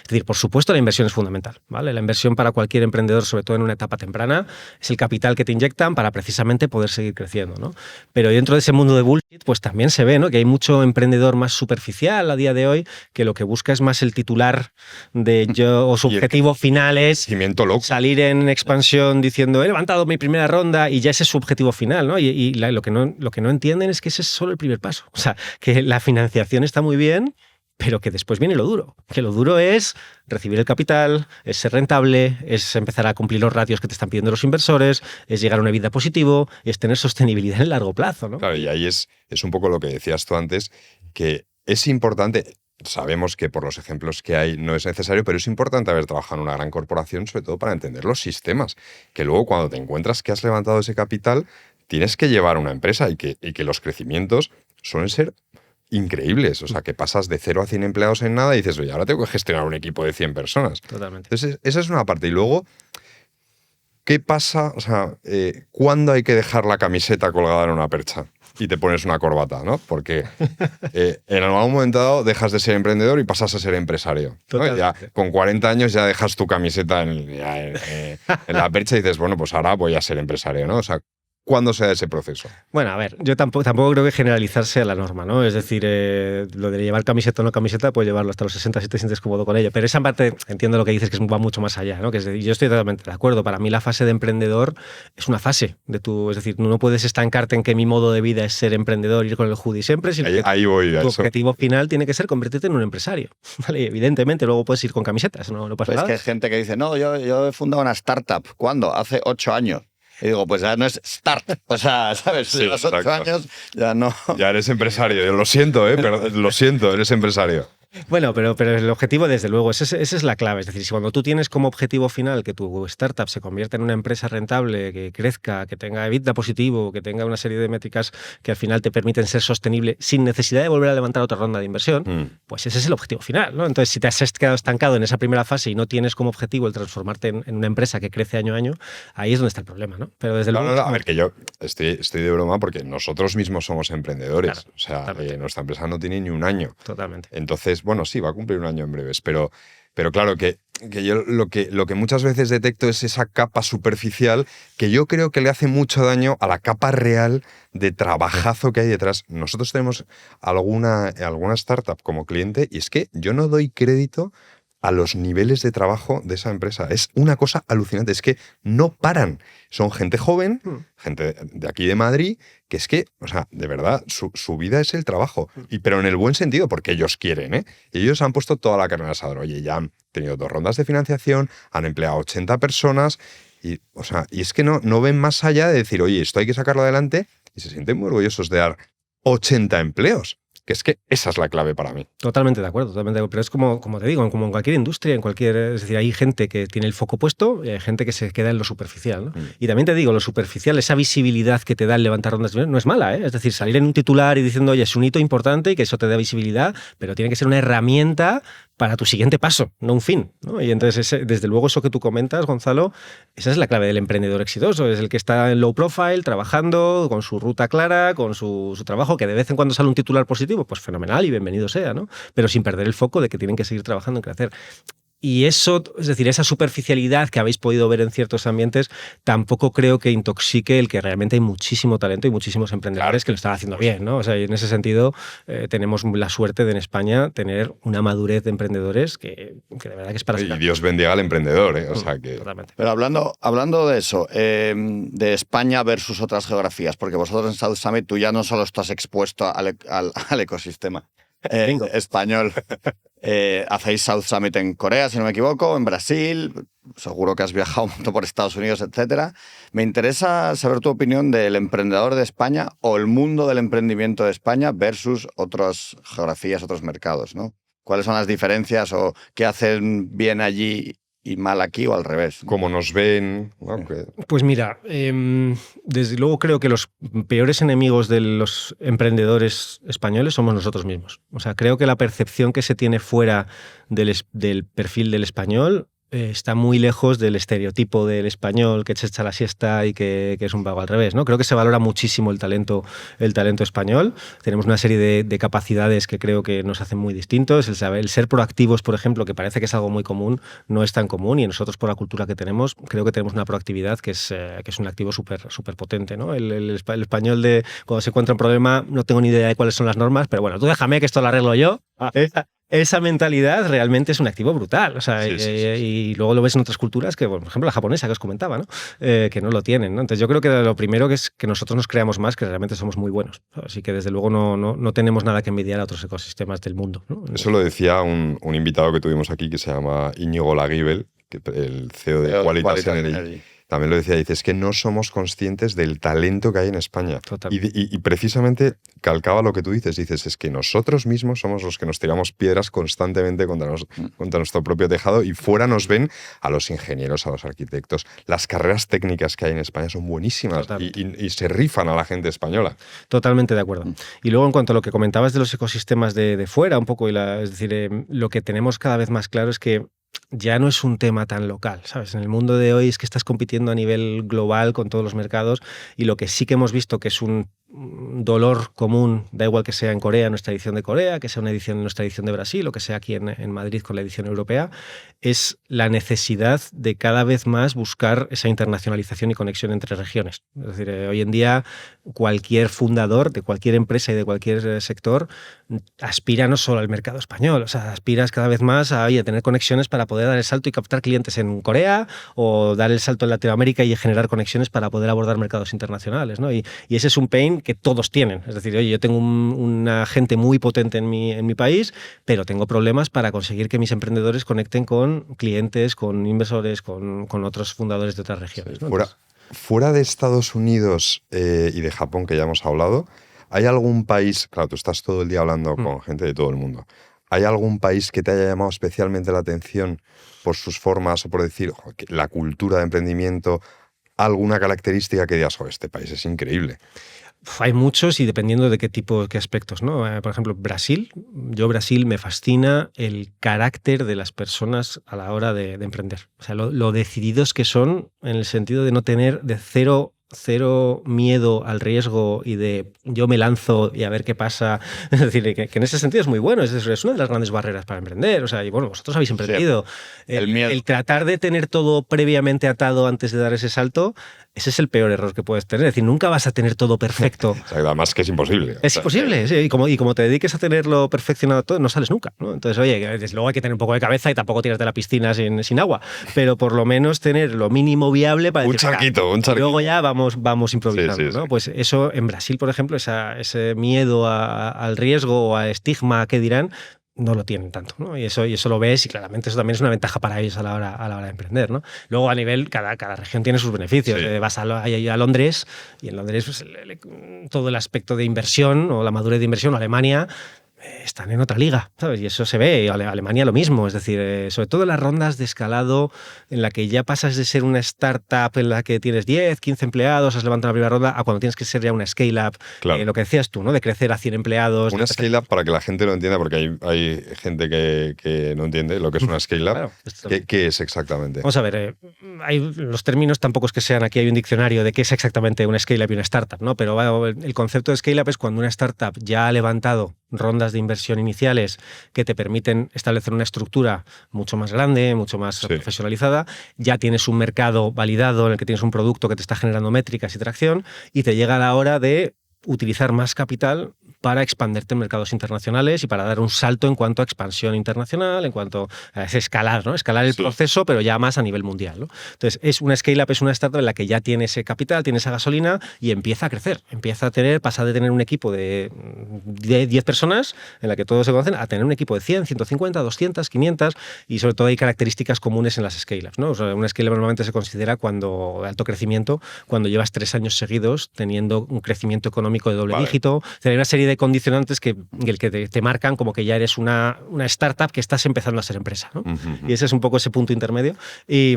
decir, por supuesto la inversión es fundamental, ¿vale? La inversión para cualquier emprendedor, sobre todo en una etapa temprana, es el capital que te inyectan para precisamente poder seguir creciendo, ¿no? Pero dentro de ese mundo de bullshit, pues también se ve, ¿no? Que hay mucho emprendedor más superficial a día de hoy que lo que busca es más el titular o su objetivo final es salir en expansión diciendo he levantado mi primera ronda y ya ese es su objetivo final, ¿no? Lo que no entienden es que ese es solo el primer paso. O sea, que la financiación está muy bien, pero que después viene lo duro. Que lo duro es recibir el capital, es ser rentable, es empezar a cumplir los ratios que te están pidiendo los inversores, es llegar a una EBITDA positivo, es tener sostenibilidad en el largo plazo, ¿no? Claro, y ahí es un poco lo que decías tú antes, que es importante. Sabemos que por los ejemplos que hay no es necesario, pero es importante haber trabajado en una gran corporación, sobre todo para entender los sistemas, que luego cuando te encuentras que has levantado ese capital, tienes que llevar una empresa y que los crecimientos suelen ser increíbles. O sea, que pasas de 0 a 100 empleados en nada y dices, oye, ahora tengo que gestionar un equipo de 100 personas. Totalmente. Entonces, esa es una parte. Y luego, ¿qué pasa? O sea, ¿cuándo hay que dejar la camiseta colgada en una percha y te pones una corbata, ¿no? Porque en algún momento dado dejas de ser emprendedor y pasas a ser empresario, ¿no? Ya, con 40 años ya dejas tu camiseta en la percha y dices, bueno, pues ahora voy a ser empresario, ¿no? O sea, ¿cuándo se da ese proceso? Bueno, a ver, yo tampoco creo que generalizarse a la norma, ¿no? Es decir, lo de llevar camiseta o no camiseta, puedes llevarlo hasta los 60 si te sientes cómodo con ello. Pero esa parte, entiendo lo que dices, que va mucho más allá, ¿no? Que yo estoy totalmente de acuerdo. Para mí la fase de emprendedor es una fase de tu... Es decir, no puedes estancarte en que mi modo de vida es ser emprendedor, ir con el hoodie siempre, sino ahí voy a tu eso. objetivo final tiene que ser convertirte en un empresario. ¿Vale? Evidentemente, luego puedes ir con camisetas, no pasa Pues nada. es que hay gente que dice, no, yo he fundado una startup. ¿Cuándo? Hace 8 años. Y digo, pues ya no es start. O sea, ¿sabes? Sí, los 8 exacto. años ya no. Ya eres empresario. Yo lo siento, pero lo siento, eres empresario. Bueno, pero el objetivo, desde luego, esa es la clave. Es decir, si cuando tú tienes como objetivo final que tu startup se convierta en una empresa rentable, que crezca, que tenga EBITDA positivo, que tenga una serie de métricas que al final te permiten ser sostenible sin necesidad de volver a levantar otra ronda de inversión, pues ese es el objetivo final, ¿no? Entonces, si te has quedado estancado en esa primera fase y no tienes como objetivo el transformarte en una empresa que crece año a año, ahí es donde está el problema, ¿no? Pero desde luego... No, a ver, que yo estoy de broma porque nosotros mismos somos emprendedores. Claro, o sea, totalmente. nuestra empresa no tiene ni un año. Totalmente. Entonces, bueno, sí, va a cumplir un año en breves, pero claro que yo lo que muchas veces detecto es esa capa superficial que yo creo que le hace mucho daño a la capa real de trabajazo que hay detrás. Nosotros tenemos alguna startup como cliente y es que yo no doy crédito a los niveles de trabajo de esa empresa. Es una cosa alucinante, es que no paran. Son gente joven, gente de aquí de Madrid, que es que, o sea, de verdad, su vida es el trabajo. Pero en el buen sentido, porque ellos quieren, ¿eh? Y ellos han puesto toda la carne al asador. Oye, ya han tenido 2 rondas de financiación, han empleado 80 personas, y es que no ven más allá de decir, oye, esto hay que sacarlo adelante, y se sienten muy orgullosos de dar 80 empleos. Que es que esa es la clave para mí. Totalmente de acuerdo, pero es como te digo, como en cualquier industria, es decir, hay gente que tiene el foco puesto y hay gente que se queda en lo superficial, ¿no? Y también te digo, lo superficial, esa visibilidad que te da el levantar rondas, no es mala, ¿eh? Es decir, salir en un titular y diciendo, oye, es un hito importante y que eso te da visibilidad, pero tiene que ser una herramienta para tu siguiente paso, no un fin, ¿no? Y entonces, desde luego, eso que tú comentas, Gonzalo, esa es la clave del emprendedor exitoso, es el que está en low profile, trabajando, con su ruta clara, con su trabajo, que de vez en cuando sale un titular positivo, pues fenomenal y bienvenido sea, ¿no? Pero sin perder el foco de que tienen que seguir trabajando en crecer. Y eso, es decir, esa superficialidad que habéis podido ver en ciertos ambientes, tampoco creo que intoxique el que realmente hay muchísimo talento y muchísimos emprendedores que lo están haciendo bien, ¿no? O sea, y en ese sentido tenemos la suerte de en España tener una madurez de emprendedores que de verdad que es para Y Dios bendiga al emprendedor, ¿eh? O sea que... Totalmente. Pero hablando de eso, de España versus otras geografías, porque vosotros en South Summit tú ya no solo estás expuesto al ecosistema español. Hacéis South Summit en Corea, si no me equivoco, en Brasil, seguro que has viajado un montón por Estados Unidos, etcétera. Me interesa saber tu opinión del emprendedor de España o el mundo del emprendimiento de España versus otras geografías, otros mercados, ¿no? ¿Cuáles son las diferencias o qué hacen bien allí y mal aquí o al revés? Como nos ven... ¿no? Pues mira, desde luego creo que los peores enemigos de los emprendedores españoles somos nosotros mismos. O sea, creo que la percepción que se tiene fuera del perfil del español está muy lejos del estereotipo del español que se echa la siesta y que es un vago al revés, ¿no? Creo que se valora muchísimo el talento español. Tenemos una serie de capacidades que creo que nos hacen muy distintos. El ser proactivos, por ejemplo, que parece que es algo muy común, no es tan común, y nosotros, por la cultura que tenemos, creo que tenemos una proactividad que es un activo súper potente, ¿no? El español de cuando se encuentra un problema, no tengo ni idea de cuáles son las normas, pero bueno, tú déjame que esto lo arreglo yo. esa mentalidad realmente es un activo brutal. O sea, Sí. Y luego lo ves en otras culturas, que, por ejemplo, la japonesa que os comentaba, ¿no? Que no lo tienen, ¿no? Entonces yo creo que lo primero que es que nosotros nos creamos más, que realmente somos muy buenos. Así que desde luego no tenemos nada que envidiar a otros ecosistemas del mundo, ¿no? Eso lo decía un invitado que tuvimos aquí que se llama Íñigo Laguibel, el CEO de Qualitas Energy. También lo decía, dice, es que no somos conscientes del talento que hay en España. Y precisamente calcaba lo que tú dices, es que nosotros mismos somos los que nos tiramos piedras constantemente contra nuestro propio tejado, y fuera nos ven a los ingenieros, a los arquitectos. Las carreras técnicas que hay en España son buenísimas y se rifan a la gente española. Totalmente de acuerdo. Y luego, en cuanto a lo que comentabas de los ecosistemas de fuera, un poco, es decir, lo que tenemos cada vez más claro es que ya no es un tema tan local, ¿sabes? En el mundo de hoy es que estás compitiendo a nivel global con todos los mercados, y lo que sí que hemos visto que es un dolor común, da igual que sea en Corea, nuestra edición de Corea, que sea una edición en nuestra edición de Brasil, o que sea aquí en Madrid con la edición europea, es la necesidad de cada vez más buscar esa internacionalización y conexión entre regiones. Es decir, hoy en día cualquier fundador de cualquier empresa y de cualquier sector aspira no solo al mercado español, o sea, aspiras cada vez más a tener conexiones para poder dar el salto y captar clientes en Corea, o dar el salto en Latinoamérica y generar conexiones para poder abordar mercados internacionales, ¿no? Y ese es un pain que todos tienen. Es decir, oye, yo tengo una gente muy potente en mi país, pero tengo problemas para conseguir que mis emprendedores conecten con clientes, con inversores, con otros fundadores de otras regiones, ¿no? Fuera de Estados Unidos y de Japón, que ya hemos hablado, ¿hay algún país, claro, tú estás todo el día hablando con gente de todo el mundo, ¿hay algún país que te haya llamado especialmente la atención por sus formas o por decir la cultura de emprendimiento, alguna característica que digas, este país es increíble? Hay muchos, y dependiendo de qué aspectos, ¿no? Por ejemplo, Brasil me fascina el carácter de las personas a la hora de emprender. O sea, lo decididos que son, en el sentido de no tener de cero miedo al riesgo y de yo me lanzo y a ver qué pasa. Es decir, que en ese sentido es muy bueno. Es una de las grandes barreras para emprender. O sea, y bueno, vosotros habéis emprendido. Sí, el tratar de tener todo previamente atado antes de dar ese salto, ese es el peor error que puedes tener. Es decir, nunca vas a tener todo perfecto. O sea, además que es imposible. Es imposible, sí. Y como te dediques a tenerlo perfeccionado todo, no sales nunca, ¿no? Entonces, oye, desde luego hay que tener un poco de cabeza y tampoco tirarte de la piscina sin agua, pero por lo menos tener lo mínimo viable para un decir, charquito. Luego ya vamos improvisando, sí. ¿no? Pues eso, en Brasil, por ejemplo, ese miedo al riesgo o al estigma que dirán, no lo tienen tanto, ¿no? Y eso lo ves, y claramente eso también es una ventaja para ellos a la hora de emprender, ¿no? Luego, a nivel, cada región tiene sus beneficios. Sí. Vas a Londres, y en Londres pues, todo el aspecto de inversión o la madurez de inversión, o Alemania, están en otra liga, ¿sabes? Y eso se ve. Alemania lo mismo, es decir, sobre todo en las rondas de escalado, en la que ya pasas de ser una startup en la que tienes 10, 15 empleados, has levantado la primera ronda, a cuando tienes que ser ya una scale-up, claro. Lo que decías tú, ¿no? De crecer a 100 empleados. Una scale-up, para que la gente lo entienda, porque hay gente que no entiende lo que es una scale-up. Claro, ¿Qué es exactamente? Vamos a ver, los términos tampoco es que sean, aquí hay un diccionario de qué es exactamente una scale-up y una startup, ¿no? Pero el concepto de scale-up es cuando una startup ya ha levantado rondas de inversión iniciales que te permiten establecer una estructura mucho más grande, mucho más profesionalizada, ya tienes un mercado validado en el que tienes un producto que te está generando métricas y tracción, y te llega la hora de utilizar más capital para expanderte en mercados internacionales y para dar un salto en cuanto a expansión internacional, en cuanto a escalar, ¿no? Escalar el proceso, pero ya más a nivel mundial, ¿no? Entonces, una scale-up es una startup en la que ya tiene ese capital, tiene esa gasolina y empieza a crecer. Pasa de tener un equipo de 10 personas en la que todos se conocen a tener un equipo de 100, 150, 200, 500, y sobre todo hay características comunes en las scale-ups, ¿no? O sea, una scale-up normalmente se considera alto crecimiento cuando llevas 3 años seguidos teniendo un crecimiento económico de doble dígito. Hay una serie de condicionantes que te marcan como que ya eres una startup que estás empezando a ser empresa, ¿no? Y ese es un poco ese punto intermedio. Y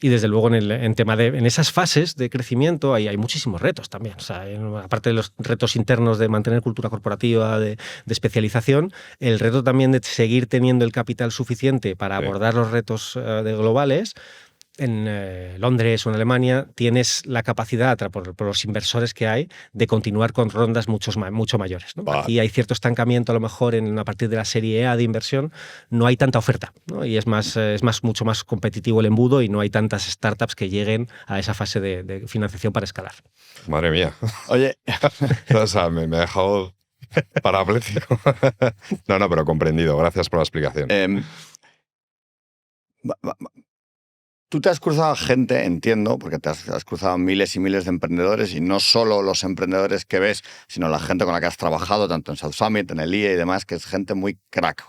desde luego en esas fases de crecimiento hay muchísimos retos también. O sea, aparte de los retos internos de mantener cultura corporativa, de especialización, el reto también de seguir teniendo el capital suficiente para abordar los retos globales. En Londres o en Alemania tienes la capacidad, por los inversores que hay, de continuar con rondas mucho mayores, ¿no? Aquí hay cierto estancamiento, a lo mejor a partir de la serie A de inversión no hay tanta oferta, ¿no? Y es mucho más competitivo el embudo, y no hay tantas startups que lleguen a esa fase de financiación para escalar. Madre mía. Oye, O sea, me ha dejado Parapléjico. No, pero comprendido. Gracias por la explicación. Tú te has cruzado gente, entiendo, porque te has cruzado miles y miles de emprendedores, y no solo los emprendedores que ves, sino la gente con la que has trabajado, tanto en South Summit, en el IE y demás, que es gente muy crack.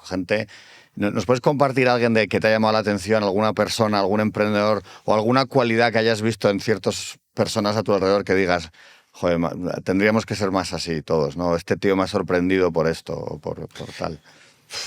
¿Nos puedes compartir a alguien que te ha llamado la atención, alguna persona, algún emprendedor o alguna cualidad que hayas visto en ciertas personas a tu alrededor que digas, joder, tendríamos que ser más así todos, ¿no? Este tío me ha sorprendido por esto o por tal.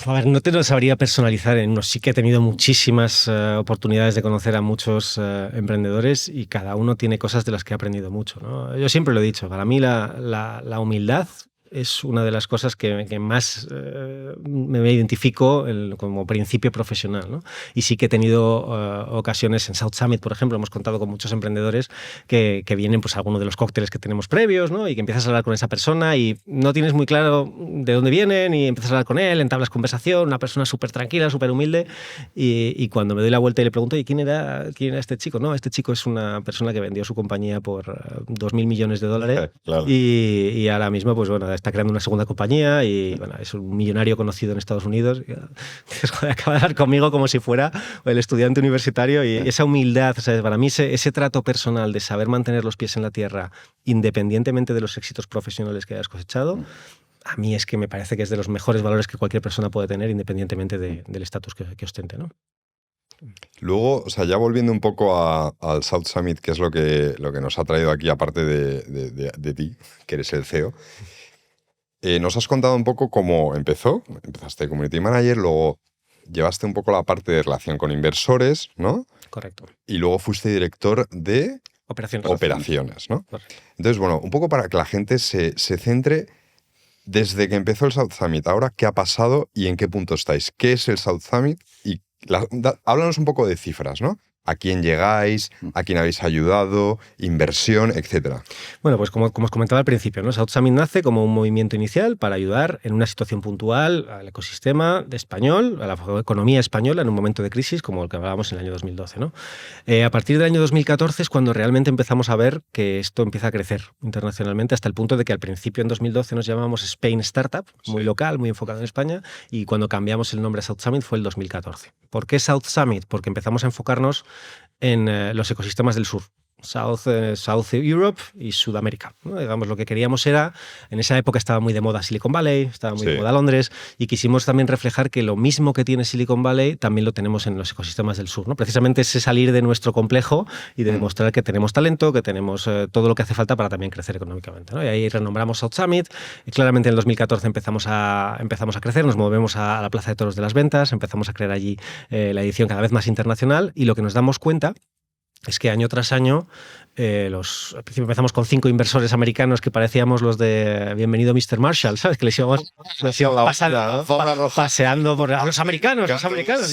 A ver, no te lo sabría personalizar en uno. Sí que he tenido muchísimas oportunidades de conocer a muchos emprendedores y cada uno tiene cosas de las que he aprendido mucho, ¿no? Yo siempre lo he dicho, para mí la humildad es una de las cosas que más me identifico como principio profesional, ¿no? Y sí que he tenido ocasiones en South Summit, por ejemplo, hemos contado con muchos emprendedores que vienen pues, a alguno de los cócteles que tenemos previos, ¿no? Y que empiezas a hablar con esa persona y no tienes muy claro de dónde vienen y empiezas a hablar con él, entablas conversación, una persona súper tranquila, súper humilde, y cuando me doy la vuelta y le pregunto, ¿y quién era este chico? No, este chico es una persona que vendió su compañía por $2.000 millones. Claro. Y ahora mismo, pues bueno, está creando una segunda compañía y bueno, es un millonario conocido en Estados Unidos que acaba de hablar conmigo como si fuera el estudiante universitario, y esa humildad, o sea, para mí ese trato personal de saber mantener los pies en la tierra independientemente de los éxitos profesionales que hayas cosechado, a mí es que me parece que es de los mejores valores que cualquier persona puede tener independientemente del estatus que ostente, ¿no? Luego, o sea, ya volviendo un poco al South Summit, que es lo que nos ha traído aquí, aparte de ti, que eres el CEO, nos has contado un poco cómo empezó. Empezaste Community Manager, luego llevaste un poco la parte de relación con inversores, ¿no? Correcto. Y luego fuiste director de operaciones, ¿no? Correcto. Entonces, bueno, un poco para que la gente se centre desde que empezó el South Summit, ahora, ¿qué ha pasado y en qué punto estáis? ¿Qué es el South Summit? Y háblanos un poco de cifras, ¿no? ¿A quién llegáis? ¿A quién habéis ayudado? Inversión, etcétera. Bueno, pues como os comentaba al principio, ¿no? South Summit nace como un movimiento inicial para ayudar en una situación puntual al ecosistema español, a la economía española en un momento de crisis como el que hablábamos en el año 2012, ¿no? A partir del año 2014 es cuando realmente empezamos a ver que esto empieza a crecer internacionalmente, hasta el punto de que al principio en 2012 nos llamábamos Spain Startup, muy local, muy enfocado en España, y cuando cambiamos el nombre a South Summit fue el 2014. ¿Por qué South Summit? Porque empezamos a enfocarnos en los ecosistemas del sur, South Europe y Sudamérica, ¿no? Digamos, lo que queríamos era, en esa época estaba muy de moda Silicon Valley, estaba muy de moda Londres, y quisimos también reflejar que lo mismo que tiene Silicon Valley también lo tenemos en los ecosistemas del sur, ¿no? Precisamente es salir de nuestro complejo y de demostrar que tenemos talento, que tenemos todo lo que hace falta para también crecer económicamente, ¿no? Y ahí renombramos South Summit, y claramente en el 2014 empezamos a crecer, nos movemos a la Plaza de Toros de las Ventas, empezamos a crear allí la edición cada vez más internacional, y lo que nos damos cuenta es que año tras año, al principio empezamos con 5 inversores americanos que parecíamos los de Bienvenido Mr. Marshall, ¿sabes? Que les íbamos paseando por los americanos,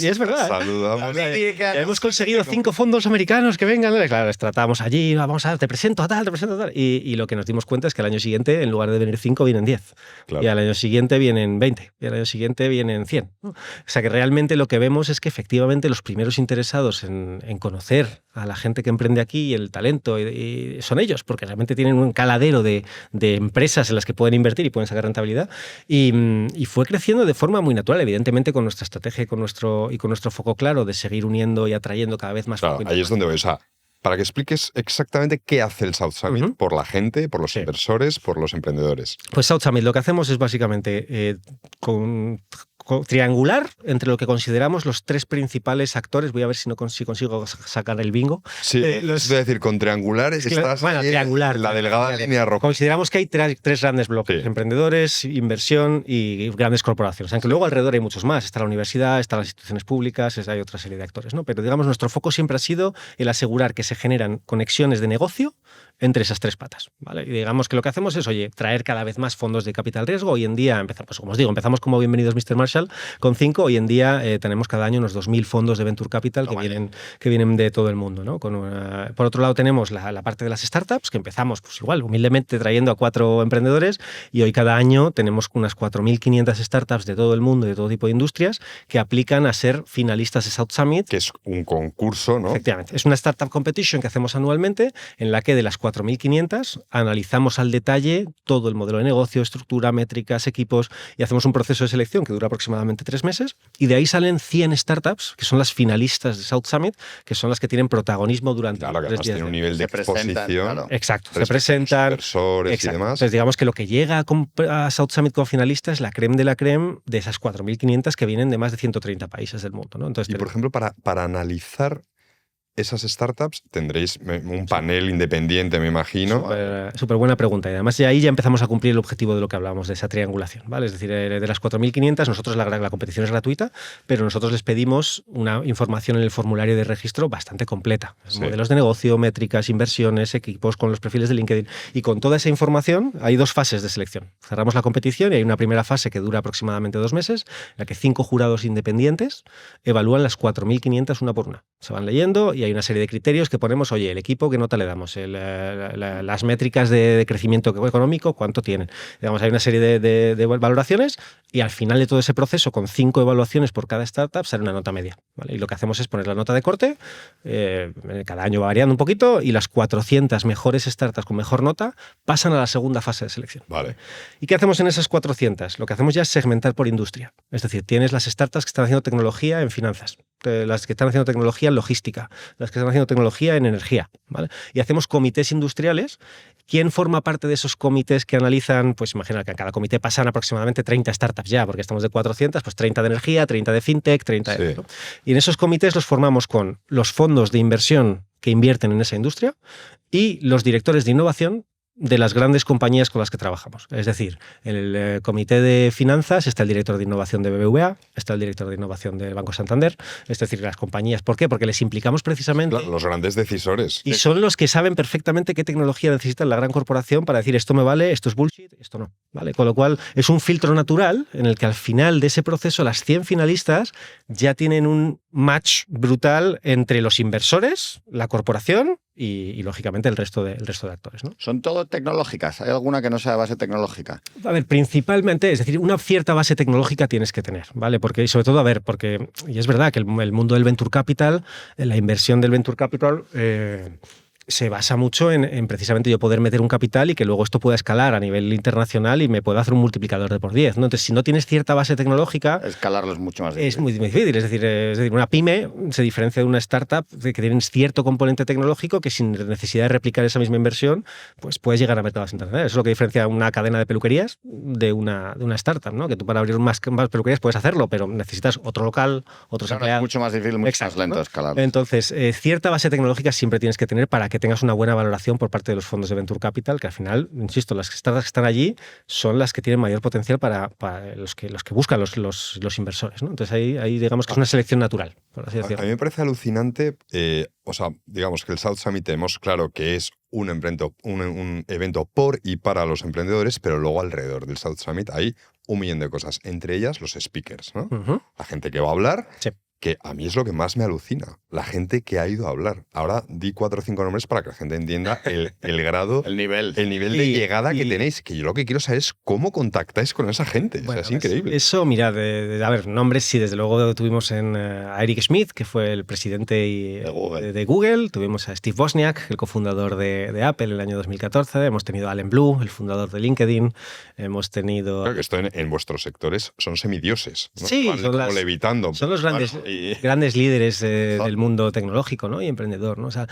y es verdad. Saludamos. Hemos conseguido 5 fondos americanos que vengan, claro, les tratamos allí, te presento a tal, y lo que nos dimos cuenta es que al año siguiente, en lugar de venir 5, vienen 10. Claro. Y al año siguiente vienen 20, y al año siguiente vienen 100, ¿no? O sea que realmente lo que vemos es que efectivamente los primeros interesados en conocer a la gente que emprende aquí y el talento y son ellos, porque realmente tienen un caladero de empresas en las que pueden invertir y pueden sacar rentabilidad, y fue creciendo de forma muy natural, evidentemente con nuestra estrategia y con nuestro foco claro de seguir uniendo y atrayendo cada vez más. Claro, ahí es donde voy. O sea, para que expliques exactamente qué hace el South Summit por la gente, por los inversores, por los emprendedores. Pues South Summit lo que hacemos es básicamente triangular entre lo que consideramos los 3 principales actores. Voy a ver si consigo sacar el bingo. Sí, es decir, con triangular estás triangular, la delgada línea roja. Consideramos que hay 3 grandes bloques: emprendedores, inversión y grandes corporaciones. Aunque luego alrededor hay muchos más. Está la universidad, están las instituciones públicas, hay otra serie de actores, ¿no? Pero digamos, nuestro foco siempre ha sido el asegurar que se generan conexiones de negocio entre esas 3 patas, ¿vale? Y digamos que lo que hacemos es, traer cada vez más fondos de capital riesgo. Hoy en día, empezamos como Bienvenidos Mr. Marshall, Marshall con 5. Hoy en día tenemos cada año unos 2.000 fondos de Venture Capital que vienen de todo el mundo, ¿no? Por otro lado tenemos la parte de las startups, que empezamos pues igual, humildemente trayendo a 4 emprendedores, y hoy cada año tenemos unas 4.500 startups de todo el mundo, de todo tipo de industrias, que aplican a ser finalistas de South Summit. Que es un concurso, ¿no? Efectivamente. Es una startup competition que hacemos anualmente, en la que de las 4.500 analizamos al detalle todo el modelo de negocio, estructura, métricas, equipos, y hacemos un proceso de selección que dura aproximadamente 3 meses, y de ahí salen 100 startups, que son las finalistas de South Summit, que son las que tienen protagonismo durante los 3 días. Tiene un nivel de exposición. Claro. Exacto, se presentan. Inversores y demás. Entonces, digamos que lo que llega a South Summit como finalista es la creme de la creme de esas 4.500 que vienen de más de 130 países del mundo, ¿no? Entonces, y, por ejemplo, para analizar esas startups tendréis un panel independiente, me imagino. Súper buena pregunta. Y además ahí ya empezamos a cumplir el objetivo de lo que hablábamos, de esa triangulación, ¿vale? Es decir, de las 4.500, nosotros la competición es gratuita, pero nosotros les pedimos una información en el formulario de registro bastante completa. Sí. Modelos de negocio, métricas, inversiones, equipos, con los perfiles de LinkedIn. Y con toda esa información hay 2 fases de selección. Cerramos la competición y hay una primera fase que dura aproximadamente 2 meses, en la que 5 jurados independientes evalúan las 4.500 una por una. Se van leyendo y hay una serie de criterios que ponemos, oye, el equipo, ¿qué nota le damos? Las métricas de crecimiento económico, ¿cuánto tienen? Digamos, hay una serie de valoraciones y al final de todo ese proceso, con 5 evaluaciones por cada startup, sale una nota media, ¿vale? Y lo que hacemos es poner la nota de corte, cada año va variando un poquito, y las 400 mejores startups con mejor nota pasan a la segunda fase de selección. Vale. ¿Y qué hacemos en esas 400? Lo que hacemos ya es segmentar por industria. Es decir, tienes las startups que están haciendo tecnología en finanzas, las que están haciendo tecnología en logística, las que están haciendo tecnología en energía, ¿vale? Y hacemos comités industriales. ¿Quién forma parte de esos comités que analizan? Pues imagina que en cada comité pasan aproximadamente 30 startups ya, porque estamos de 400, pues 30 de energía, 30 de fintech, 30 de... ¿no? Y en esos comités los formamos con los fondos de inversión que invierten en esa industria y los directores de innovación de las grandes compañías con las que trabajamos. Es decir, en el comité de finanzas está el director de innovación de BBVA, está el director de innovación del Banco Santander, es decir, las compañías. ¿Por qué? Porque les implicamos precisamente... Los grandes decisores. Y son los que saben perfectamente qué tecnología necesita la gran corporación para decir esto me vale, esto es bullshit, esto no. ¿Vale? Con lo cual es un filtro natural en el que al final de ese proceso las 100 finalistas ya tienen un match brutal entre los inversores, la corporación y lógicamente el resto de actores, ¿no? ¿Son todo tecnológicas? ¿Hay alguna que no sea de base tecnológica? A ver, principalmente, es decir, una cierta base tecnológica tienes que tener, ¿vale? Porque, y sobre todo, y es verdad que el mundo del Venture Capital, la inversión del Venture Capital... se basa mucho en precisamente yo poder meter un capital y que luego esto pueda escalar a nivel internacional y me pueda hacer un multiplicador de por 10, ¿no? Entonces, si no tienes cierta base tecnológica... Escalarlo es mucho más difícil. Es muy difícil. Es decir, una pyme se diferencia de una startup que tienen cierto componente tecnológico que sin necesidad de replicar esa misma inversión, pues puedes llegar a mercados internacionales. Eso es lo que diferencia una cadena de peluquerías de una startup, ¿no? Que tú para abrir más peluquerías puedes hacerlo, pero necesitas otro local, otros empleados. Es mucho más difícil, mucho más lento, ¿no? Escalar. Entonces, cierta base tecnológica siempre tienes que tener para que tengas una buena valoración por parte de los fondos de Venture Capital, que al final, insisto, las startups que están allí son las que tienen mayor potencial para los que buscan los inversores, ¿no? Entonces ahí digamos que es una selección natural, por así decirlo. A mí me parece alucinante, digamos que el South Summit tenemos claro que es un evento por y para los emprendedores, pero luego alrededor del South Summit hay un millón de cosas, entre ellas los speakers, ¿no? La gente que va a hablar... Sí. Que a mí es lo que más me alucina, la gente que ha ido a hablar. Ahora di 4 o 5 nombres para que la gente entienda el grado, el nivel de llegada que tenéis, que yo lo que quiero saber es cómo contactáis con esa gente. Bueno, es increíble. Eso, mira, a ver, nombres sí, desde luego tuvimos a Eric Schmidt, que fue el presidente de Google, tuvimos a Steve Wozniak, el cofundador de Apple en el año 2014, hemos tenido a Allen Blue, el fundador de LinkedIn, hemos tenido... Claro que esto en vuestros sectores son semidioses, ¿no? Sí, como levitando. Son los grandes líderes del mundo tecnológico, ¿no? Y emprendedor, ¿no? O sea,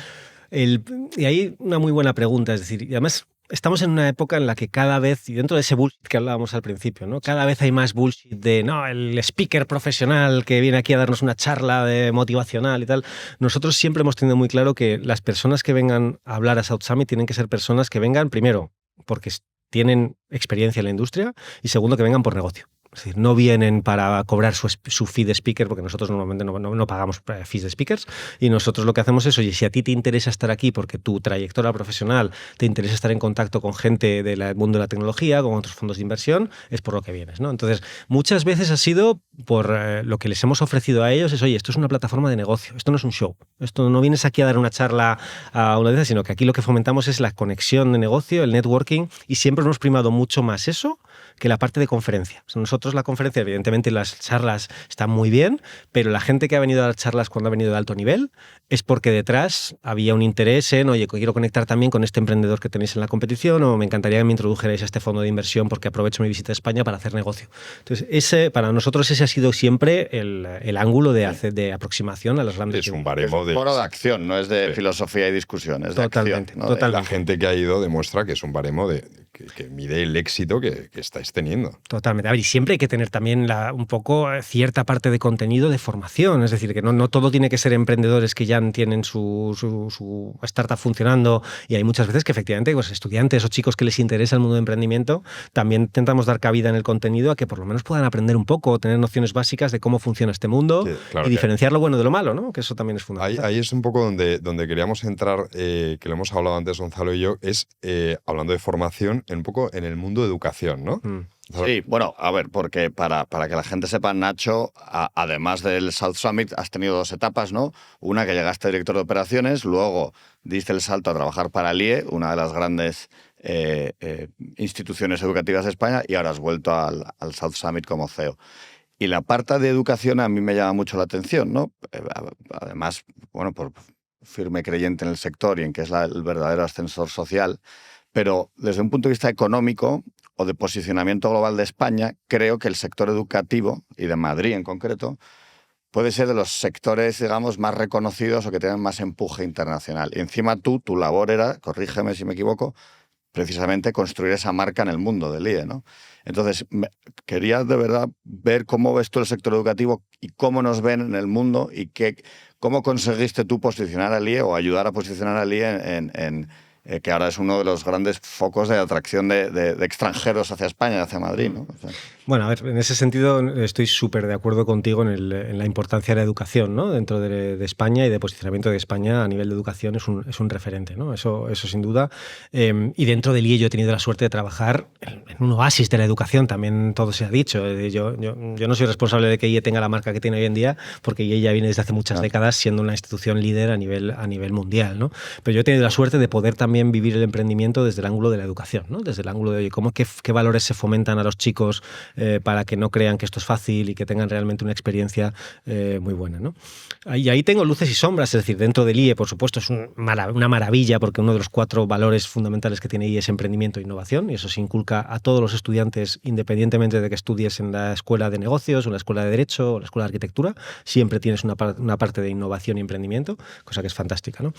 y ahí una muy buena pregunta, es decir, y además estamos en una época en la que cada vez, y dentro de ese bullshit que hablábamos al principio, ¿no? Cada vez hay más bullshit de, no, el speaker profesional que viene aquí a darnos una charla motivacional y tal. Nosotros siempre hemos tenido muy claro que las personas que vengan a hablar a South Summit tienen que ser personas que vengan, primero, porque tienen experiencia en la industria, y segundo, que vengan por negocio. Es decir, no vienen para cobrar su fee de speaker, porque nosotros normalmente no pagamos fees de speakers, y nosotros lo que hacemos es, oye, si a ti te interesa estar aquí porque tu trayectoria profesional te interesa estar en contacto con gente del mundo de la tecnología, con otros fondos de inversión, es por lo que vienes, ¿no? Entonces, muchas veces ha sido por lo que les hemos ofrecido a ellos, es, oye, esto es una plataforma de negocio, esto no es un show, esto no vienes aquí a dar una charla a una vez, sino que aquí lo que fomentamos es la conexión de negocio, el networking, y siempre hemos primado mucho más eso que la parte de conferencia. O sea, nosotros la conferencia, evidentemente las charlas están muy bien, pero la gente que ha venido a las charlas cuando ha venido de alto nivel es porque detrás había un interés en, oye, quiero conectar también con este emprendedor que tenéis en la competición, o me encantaría que me introdujerais a este fondo de inversión porque aprovecho mi visita a España para hacer negocio. Entonces, para nosotros ese ha sido siempre el ángulo de aproximación a las grandes... Es un baremo de... foro de acción, no es de filosofía y discusión, es totalmente, de acción. ¿No? Totalmente. La gente que ha ido demuestra que es un baremo que mide el éxito que estáis teniendo. Totalmente. A ver, y siempre hay que tener también un poco cierta parte de contenido de formación, es decir, que no todo tiene que ser emprendedores que ya tienen su startup funcionando, y hay muchas veces que efectivamente pues, estudiantes o chicos que les interesa el mundo de emprendimiento, también intentamos dar cabida en el contenido a que por lo menos puedan aprender un poco, tener nociones básicas de cómo funciona este mundo, sí, claro, y diferenciar lo bueno de lo malo, ¿no? Que eso también es fundamental. Ahí es un poco donde queríamos entrar, que lo hemos hablado antes Gonzalo y yo, es hablando de formación, un poco en el mundo de educación, ¿no? Sí, bueno, a ver, porque para que la gente sepa, Nacho, además del South Summit, has tenido 2 etapas, ¿no? Una que llegaste director de operaciones, luego diste el salto a trabajar para el IE, una de las grandes instituciones educativas de España, y ahora has vuelto al South Summit como CEO. Y la parte de educación a mí me llama mucho la atención, ¿no? Además, bueno, por firme creyente en el sector y en que es el verdadero ascensor social, pero desde un punto de vista económico o de posicionamiento global de España, creo que el sector educativo, y de Madrid en concreto, puede ser de los sectores, digamos, más reconocidos o que tienen más empuje internacional. Y encima tu labor era, corrígeme si me equivoco, precisamente construir esa marca en el mundo del IE, ¿no? Entonces, quería de verdad ver cómo ves tú el sector educativo y cómo nos ven en el mundo y cómo conseguiste tú posicionar al IE o ayudar a posicionar al IE que ahora es uno de los grandes focos de atracción de extranjeros hacia España, hacia Madrid, ¿no? O sea, bueno, a ver, en ese sentido estoy súper de acuerdo contigo en la importancia de la educación, ¿no? Dentro de España, y de posicionamiento de España a nivel de educación es un referente, ¿no? Eso sin duda. Y dentro del IE yo he tenido la suerte de trabajar en un oasis de la educación, también todo se ha dicho. Yo no soy responsable de que IE tenga la marca que tiene hoy en día, porque IE ya viene desde hace muchas décadas siendo una institución líder a nivel mundial, ¿no? Pero yo he tenido la suerte de poder también vivir el emprendimiento desde el ángulo de la educación, ¿no? Desde el ángulo de, oye, qué valores se fomentan a los chicos para que no crean que esto es fácil y que tengan realmente una experiencia muy buena, ¿no? Y ahí tengo luces y sombras, es decir, dentro del IE, por supuesto, es una maravilla, porque uno de los 4 valores fundamentales que tiene IE es emprendimiento e innovación, y eso se inculca a todos los estudiantes, independientemente de que estudies en la escuela de negocios, o en la escuela de derecho, o la escuela de arquitectura, siempre tienes una parte de innovación y emprendimiento, cosa que es fantástica, ¿no?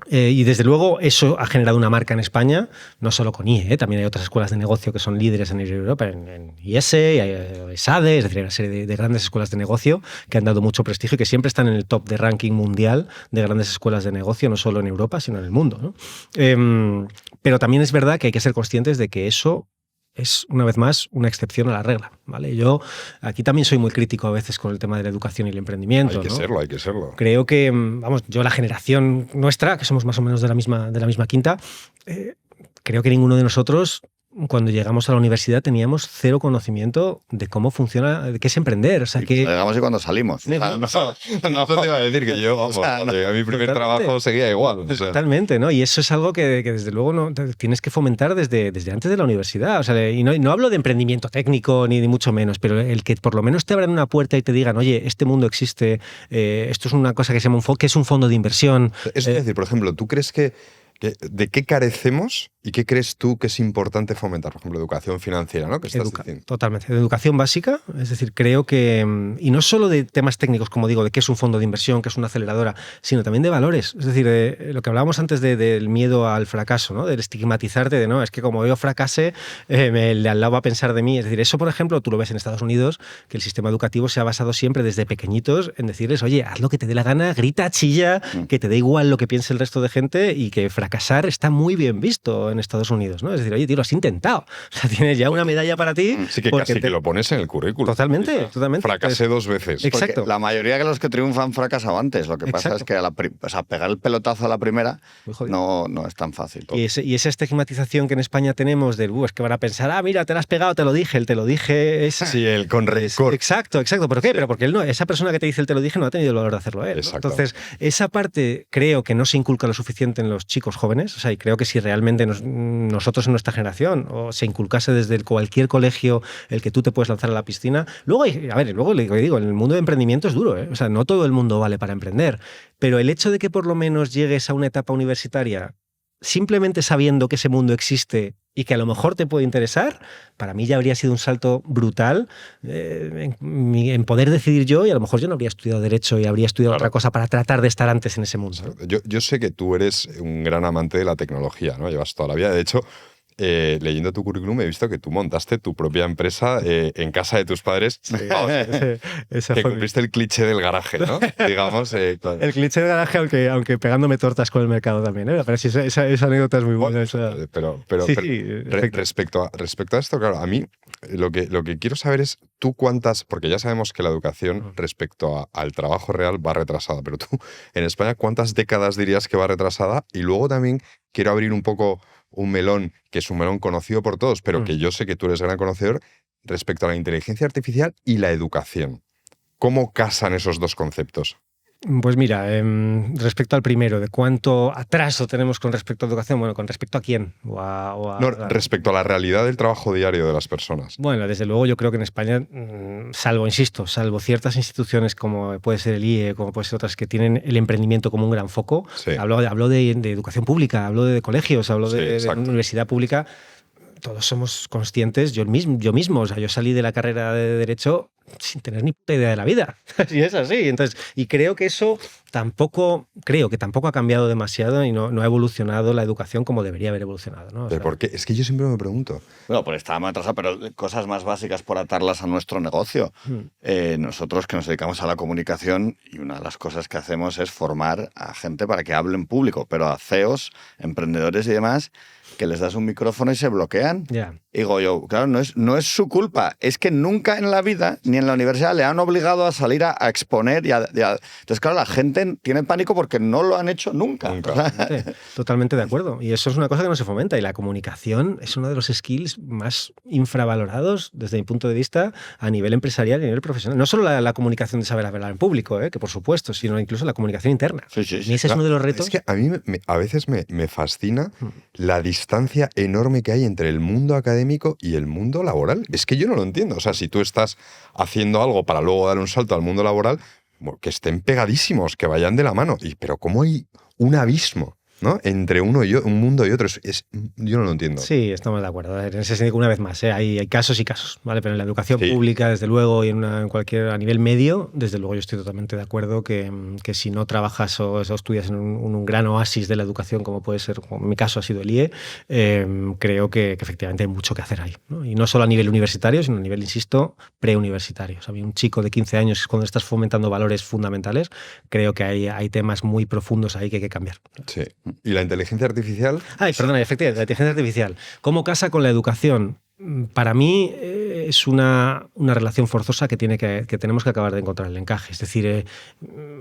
Y desde luego eso ha generado una marca en España, no solo con IE, también hay otras escuelas de negocio que son líderes en Europa, en IES, ESADE, es decir, hay una serie de grandes escuelas de negocio que han dado mucho prestigio y que siempre están en el top de ranking mundial de grandes escuelas de negocio, no solo en Europa, sino en el mundo, ¿no? Pero también es verdad que hay que ser conscientes de que eso es, una vez más, una excepción a la regla, ¿vale? Yo aquí también soy muy crítico a veces con el tema de la educación y el emprendimiento. Hay que serlo. Creo que, vamos, yo la generación nuestra, que somos más o menos de la misma quinta, creo que ninguno de nosotros, cuando llegamos a la universidad, teníamos 0 conocimiento de cómo funciona, de qué es emprender. O sea, que llegamos y cuando salimos. No te iba a decir que yo, vamos, a mi primer trabajo seguía igual. O sea. Totalmente, ¿no? Y eso es algo que desde luego no tienes que fomentar desde antes de la universidad. O sea, y no hablo de emprendimiento técnico ni mucho menos, pero el que por lo menos te abran una puerta y te digan, oye, este mundo existe, esto es una cosa que se llama que es un fondo de inversión. Es decir, por ejemplo, ¿tú crees que de qué carecemos y qué crees tú que es importante fomentar? Por ejemplo, educación financiera, ¿no? ¿Qué estás diciendo? Totalmente. De educación básica, es decir, creo que, y no solo de temas técnicos, como digo, de qué es un fondo de inversión, qué es una aceleradora, sino también de valores. Es decir, lo que hablábamos antes del miedo al fracaso, ¿no? Del estigmatizarte de, no, es que como yo fracase, el de al lado va a pensar de mí. Es decir, eso, por ejemplo, tú lo ves en Estados Unidos, que el sistema educativo se ha basado siempre desde pequeñitos en decirles, oye, haz lo que te dé la gana, grita, chilla, que te dé igual lo que piense el resto de gente y que fracases fracasar está muy bien visto en Estados Unidos, ¿no? Es decir, oye, tío, lo has intentado. O sea, tienes ya una medalla para ti. Sí, que casi que lo pones en el currículum. Totalmente. Fracasé 2 veces. Exacto. Porque la mayoría de los que triunfan fracasan antes. Lo que pasa es que pegar el pelotazo a la primera no es tan fácil. Y esa estigmatización que en España tenemos de, es que van a pensar, mira, te la has pegado, te lo dije, el te lo dije es... Sí, el con rencor. Exacto. ¿Por qué? Sí. Pero porque él no, esa persona que te dice el te lo dije no ha tenido el valor de hacerlo él, ¿no? Entonces, esa parte creo que no se inculca lo suficiente en los chicos jóvenes, o sea, y creo que si realmente nosotros en nuestra generación o se inculcase desde cualquier colegio el que tú te puedes lanzar a la piscina, luego le digo, en el mundo de emprendimiento es duro, ¿eh? O sea, no todo el mundo vale para emprender, pero el hecho de que por lo menos llegues a una etapa universitaria simplemente sabiendo que ese mundo existe y que a lo mejor te puede interesar, para mí ya habría sido un salto brutal en poder decidir yo, y a lo mejor yo no habría estudiado Derecho y habría estudiado otra cosa para tratar de estar antes en ese mundo. Yo sé que tú eres un gran amante de la tecnología, ¿no? Llevas toda la vida. De hecho, leyendo tu currículum he visto que tú montaste tu propia empresa en casa de tus padres. Sí, que cumpliste el cliché del garaje, ¿no? Digamos. Claro. El cliché del garaje, aunque pegándome tortas con el mercado también, ¿eh? Pero sí, esa anécdota es muy buena. Pero sí, respecto a esto, claro, a mí lo que quiero saber es tú cuántas, porque ya sabemos que la educación respecto al trabajo real va retrasada, pero tú en España cuántas décadas dirías que va retrasada. Y luego también quiero abrir un poco un melón, que es un melón conocido por todos, pero que yo sé que tú eres gran conocedor, respecto a la inteligencia artificial y la educación. ¿Cómo casan esos dos conceptos? Pues mira, respecto al primero, ¿de cuánto atraso tenemos con respecto a educación? Bueno, ¿con respecto a quién? Respecto a la realidad del trabajo diario de las personas. Bueno, desde luego yo creo que en España, salvo ciertas instituciones como puede ser el IE, como puede ser otras que tienen el emprendimiento como un gran foco, sí. Hablo de educación pública, hablo de colegios, hablo de universidad pública. Todos somos conscientes, yo mismo, o sea, yo salí de la carrera de Derecho sin tener ni puta idea de la vida. Y es así. Entonces, y creo que eso tampoco ha cambiado demasiado y no ha evolucionado la educación como debería haber evolucionado, ¿no? ¿Pero por qué? Es que yo siempre me pregunto. Bueno, pues estaba más atrasado, pero cosas más básicas por atarlas a nuestro negocio. Nosotros que nos dedicamos a la comunicación, y una de las cosas que hacemos es formar a gente para que hable en público, pero a CEOs, emprendedores y demás, que les das un micrófono y se bloquean. Yeah. Digo yo, claro, no es su culpa, es que nunca en la vida, ni en la universidad, le han obligado a salir a exponer. Entonces, claro, la gente tiene pánico porque no lo han hecho nunca. Totalmente de acuerdo. Y eso es una cosa que no se fomenta. Y la comunicación es uno de los skills más infravalorados desde mi punto de vista a nivel empresarial y a nivel profesional. No solo la comunicación de saber hablar en público, que por supuesto, sino incluso la comunicación interna. Sí. Y ese es uno de los retos. Es que a mí a veces me fascina la distancia enorme que hay entre el mundo académico y el mundo laboral. Es que yo no lo entiendo. O sea, si tú estás haciendo algo para luego dar un salto al mundo laboral, que estén pegadísimos, que vayan de la mano. Pero ¿cómo hay un abismo, ¿no? Entre un mundo y otro? Yo no lo entiendo. Sí, estamos de acuerdo. En ese sentido, una vez más, hay casos y casos, ¿vale? Pero en la educación pública, desde luego, y a nivel medio, desde luego yo estoy totalmente de acuerdo que si no trabajas o estudias en un gran oasis de la educación, como puede ser, como en mi caso ha sido el IE, creo que efectivamente hay mucho que hacer ahí, ¿no? Y no solo a nivel universitario, sino a nivel, insisto, preuniversitario. O sea, un chico de 15 años, cuando estás fomentando valores fundamentales, creo que hay temas muy profundos ahí que hay que cambiar. Sí. ¿Y la inteligencia artificial? Efectivamente, la inteligencia artificial. ¿Cómo casa con la educación? Para mí es una relación forzosa que tenemos que acabar de encontrar el encaje. Es decir,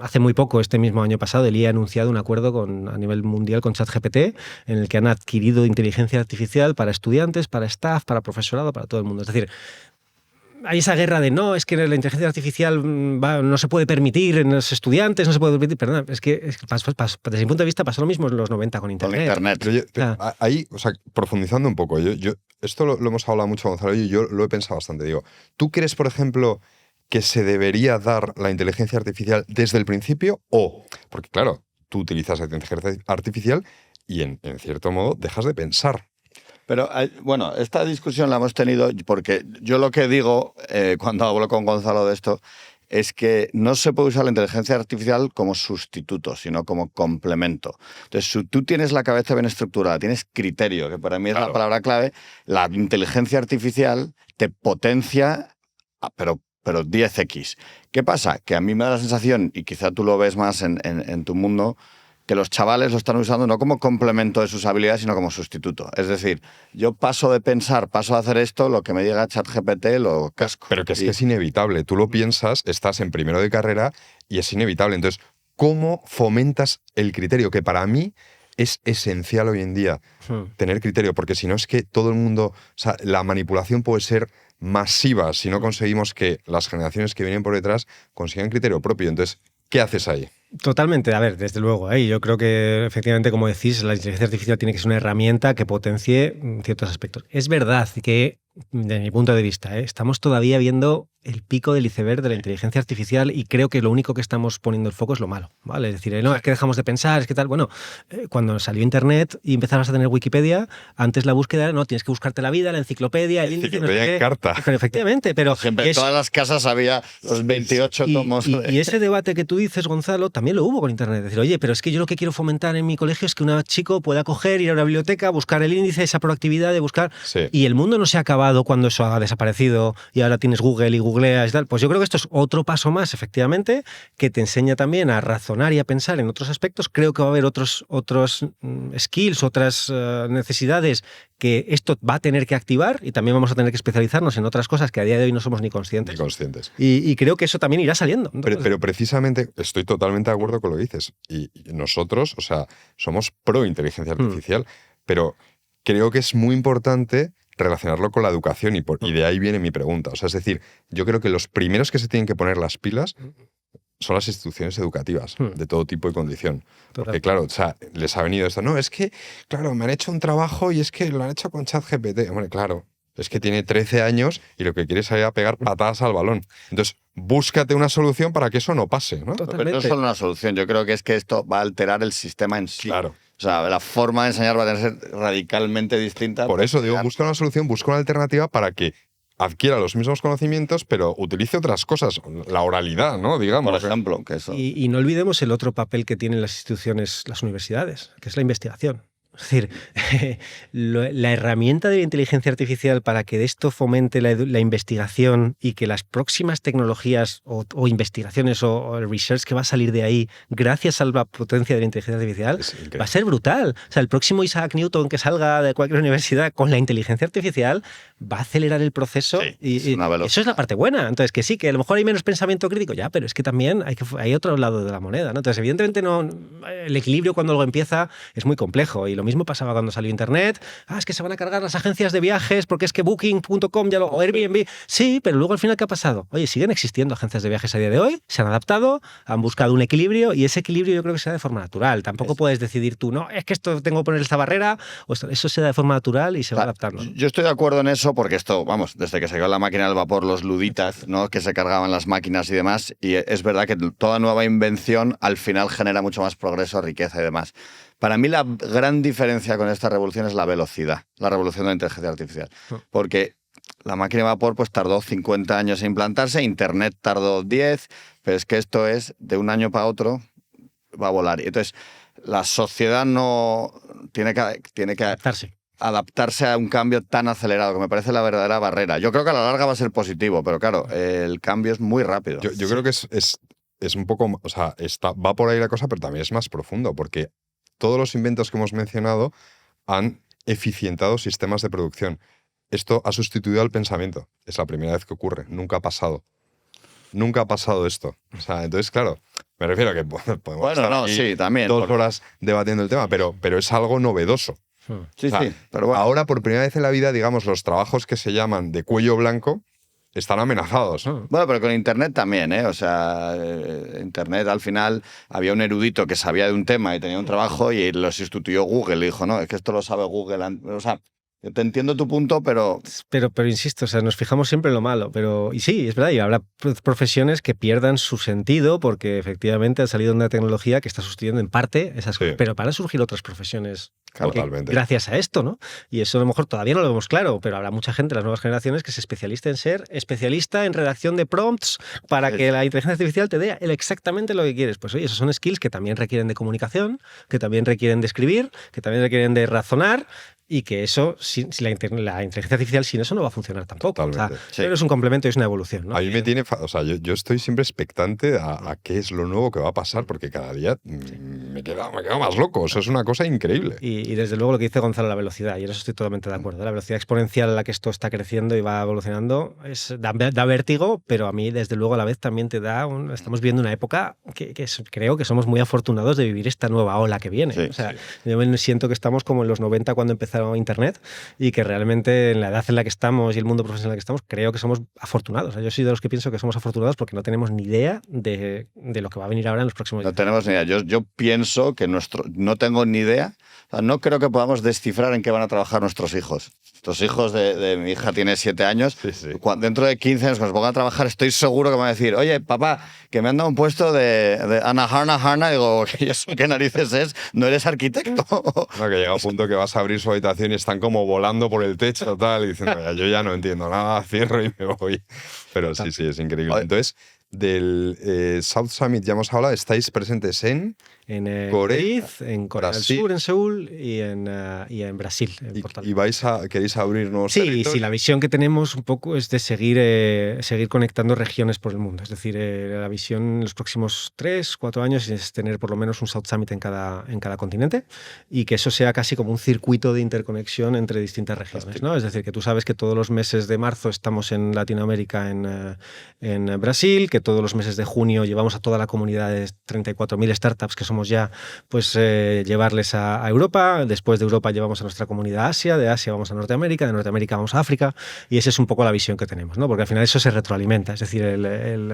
hace muy poco, este mismo año pasado, el IE ha anunciado un acuerdo a nivel mundial con ChatGPT, en el que han adquirido inteligencia artificial para estudiantes, para staff, para profesorado, para todo el mundo. Es decir, hay esa guerra de no, es que la inteligencia artificial no se puede permitir en los estudiantes, no se puede permitir. Perdón, es que desde mi punto de vista pasó lo mismo en los 90 con Internet. Pero ahí, o sea, profundizando un poco, esto lo hemos hablado mucho, Gonzalo, y yo lo he pensado bastante. Digo, ¿tú crees, por ejemplo, que se debería dar la inteligencia artificial desde el principio? Porque claro, tú utilizas la inteligencia artificial y en cierto modo dejas de pensar. Pero, bueno, esta discusión la hemos tenido porque yo lo que digo cuando hablo con Gonzalo de esto es que no se puede usar la inteligencia artificial como sustituto, sino como complemento. Entonces, si tú tienes la cabeza bien estructurada, tienes criterio, que para mí es la palabra clave, la inteligencia artificial te potencia, pero 10x. ¿Qué pasa? Que a mí me da la sensación, y quizá tú lo ves más en tu mundo, que los chavales lo están usando no como complemento de sus habilidades, sino como sustituto. Es decir, yo paso de pensar, paso a hacer esto, lo que me llega ChatGPT lo casco. Pero que es inevitable. Tú lo piensas, estás en primero de carrera y es inevitable. Entonces, ¿cómo fomentas el criterio? Que para mí es esencial hoy en día tener criterio, porque si no es que todo el mundo... O sea, la manipulación puede ser masiva si no conseguimos que las generaciones que vienen por detrás consigan criterio propio. Entonces, ¿qué haces ahí? Totalmente, a ver, desde luego. Yo creo que efectivamente, como decís, la inteligencia artificial tiene que ser una herramienta que potencie ciertos aspectos. Es verdad que, desde mi punto de vista, estamos todavía viendo el pico del iceberg de la inteligencia artificial y creo que lo único que estamos poniendo el foco es lo malo, ¿vale? Es decir, no, es que dejamos de pensar, es que tal. Bueno, cuando salió Internet y empezabas a tener Wikipedia, antes la búsqueda era, no, tienes que buscarte la vida, la enciclopedia, el índice, no sé qué. En carta. Pero efectivamente, pero... Siempre en todas las casas había los 28 tomos. Y ese debate que tú dices, Gonzalo, también lo hubo con Internet. Es decir, oye, pero es que yo lo que quiero fomentar en mi colegio es que un chico pueda coger, ir a una biblioteca, buscar el índice, esa proactividad de buscar... Sí. Y el mundo no se ha acabado cuando eso ha desaparecido y ahora tienes Google y googleas y tal. Pues yo creo que esto es otro paso más, efectivamente, que te enseña también a razonar y a pensar en otros aspectos. Creo que va a haber otros skills, otras necesidades que esto va a tener que activar y también vamos a tener que especializarnos en otras cosas que a día de hoy no somos ni conscientes. Y creo que eso también irá saliendo. Pero precisamente estoy totalmente de acuerdo con lo que dices. Y nosotros, o sea, somos pro inteligencia artificial, pero creo que es muy importante relacionarlo con la educación y de ahí viene mi pregunta. O sea, es decir, yo creo que los primeros que se tienen que poner las pilas son las instituciones educativas de todo tipo y condición. Total. Porque claro, o sea, les ha venido esto. No, es que, claro, me han hecho un trabajo y es que lo han hecho con ChatGPT. Hombre, claro, es que tiene 13 años y lo que quiere es salir a pegar patadas al balón. Entonces, búscate una solución para que eso no pase, ¿no? Pero no es solo una solución. Yo creo que es que esto va a alterar el sistema en sí. Claro. O sea, la forma de enseñar va a tener que ser radicalmente distinta. Por eso digo, busca una solución, busca una alternativa para que adquiera los mismos conocimientos, pero utilice otras cosas, la oralidad, ¿no? Digamos. Por ejemplo, que eso. Y no olvidemos el otro papel que tienen las instituciones, las universidades, que es la investigación. Es decir, la herramienta de la inteligencia artificial para que esto fomente la investigación y que las próximas tecnologías o investigaciones o el research que va a salir de ahí, gracias a la potencia de la inteligencia artificial, va a ser brutal. O sea, el próximo Isaac Newton que salga de cualquier universidad con la inteligencia artificial va a acelerar el proceso y eso es la parte buena. Entonces, que sí, que a lo mejor hay menos pensamiento crítico, ya, pero es que también hay otro lado de la moneda, ¿no? Entonces, evidentemente, el equilibrio cuando luego empieza es muy complejo y lo mismo pasaba cuando salió Internet. Es que se van a cargar las agencias de viajes porque es que Booking.com o Airbnb. Sí, pero luego al final, ¿qué ha pasado? Oye, siguen existiendo agencias de viajes a día de hoy, se han adaptado, han buscado un equilibrio y ese equilibrio yo creo que se da de forma natural. Tampoco puedes decidir tú, no, es que esto tengo que poner esta barrera, o eso se da de forma natural y se va adaptando. Yo estoy de acuerdo en eso porque esto, vamos, desde que se creó la máquina del vapor, los luditas, ¿no? Que se cargaban las máquinas y demás, y es verdad que toda nueva invención al final genera mucho más progreso, riqueza y demás. Para mí la gran diferencia con esta revolución es la velocidad, la revolución de la inteligencia artificial. Porque la máquina de vapor pues tardó 50 años en implantarse, Internet tardó 10, pero es que esto es de un año para otro, va a volar. Y entonces, la sociedad no tiene que adaptarse a un cambio tan acelerado, que me parece la verdadera barrera. Yo creo que a la larga va a ser positivo, pero claro, el cambio es muy rápido. Yo creo que es un poco, o sea, va por ahí la cosa, pero también es más profundo, porque todos los inventos que hemos mencionado han eficientado sistemas de producción. Esto ha sustituido al pensamiento. Es la primera vez que ocurre. Nunca ha pasado. Nunca ha pasado esto. O sea, entonces, claro, me refiero a que podemos estar aquí también, 2 horas debatiendo el tema, pero es algo novedoso. Sí, o sea, pero bueno. Ahora, por primera vez en la vida, digamos, los trabajos que se llaman de cuello blanco están amenazados. Bueno, pero con Internet también, ¿eh? O sea, Internet al final había un erudito que sabía de un tema y tenía un trabajo y lo sustituyó Google. Y dijo, no, es que esto lo sabe Google. O sea, yo te entiendo tu punto, pero insisto, o sea, nos fijamos siempre en lo malo. Y sí, es verdad, y habrá profesiones que pierdan su sentido porque efectivamente ha salido una tecnología que está sustituyendo en parte esas cosas. Pero van a surgir otras profesiones gracias a esto, ¿no? Y eso a lo mejor todavía no lo vemos claro, pero habrá mucha gente, las nuevas generaciones, que se especialista en ser especialista en redacción de prompts para que la inteligencia artificial te dé exactamente lo que quieres. Pues oye, esos son skills que también requieren de comunicación, que también requieren de escribir, que también requieren de razonar. y que eso, si la inteligencia artificial sin eso no va a funcionar tampoco. Totalmente. Pero es un complemento y es una evolución, ¿no? A mí me tiene... O sea, yo estoy siempre expectante a qué es lo nuevo que va a pasar, porque cada día me quedo más loco. Eso es una cosa increíble. Y desde luego lo que dice Gonzalo, la velocidad, y en eso estoy totalmente de acuerdo. La velocidad exponencial a la que esto está creciendo y va evolucionando da vértigo, pero a mí desde luego a la vez también te da... Estamos viviendo una época que creo que somos muy afortunados de vivir esta nueva ola que viene. Sí, o sea, yo me siento que estamos como en los 90 cuando empezaron Internet y que realmente en la edad en la que estamos y el mundo profesional en el que estamos, creo que somos afortunados. O sea, yo soy de los que pienso que somos afortunados porque no tenemos ni idea de lo que va a venir ahora en los próximos No años. tenemos ni idea. Yo pienso que no tengo ni idea. O sea, no creo que podamos descifrar en qué van a trabajar nuestros hijos. Los hijos de mi hija tiene 7 años. Sí, sí. Dentro de 15 años, cuando se pongan a trabajar, estoy seguro que me van a decir, oye, papá, que me han dado un puesto de Ana. Digo, ¿y eso qué narices es? ¿No eres arquitecto? No, que llega un punto que vas a abrir su habitación y están como volando por el techo tal, y diciendo, yo ya no entiendo nada, cierro y me voy. Pero sí, es increíble. Entonces, del South Summit ya hemos hablado, estáis presentes en Madrid, en Corea del Brasil. Sur, en Seúl y en Brasil. En Portugal. Y queréis abrir nuevos territorios. Sí, la visión que tenemos un poco es de seguir conectando regiones por el mundo. Es decir, la visión en los próximos 3-4 años es tener por lo menos un South Summit en cada continente y que eso sea casi como un circuito de interconexión entre distintas regiones, ¿no? Es decir, que tú sabes que todos los meses de marzo estamos en Latinoamérica, en Brasil, que todos los meses de junio llevamos a toda la comunidad de 34.000 startups que somos ya, pues llevarles a Europa. Después de Europa llevamos a nuestra comunidad a Asia, de Asia vamos a Norteamérica, de Norteamérica vamos a África, y esa es un poco la visión que tenemos, ¿no? Porque al final eso se retroalimenta. Es decir, el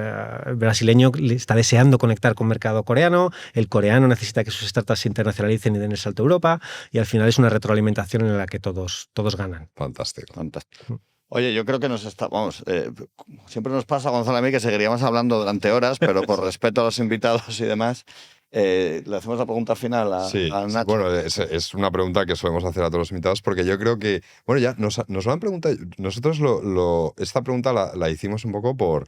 brasileño está deseando conectar con mercado coreano, el coreano necesita que sus startups se internacionalicen y den el salto a Europa, y al final es una retroalimentación en la que todos ganan. Fantástico. Oye, yo creo que siempre nos pasa, Gonzalo, a mí, que seguiríamos hablando durante horas, pero por respeto a los invitados y demás, le hacemos la pregunta final a Nacho. Bueno, es una pregunta que solemos hacer a todos los invitados porque yo creo que, bueno, ya nos lo han preguntado, nosotros esta pregunta la hicimos un poco por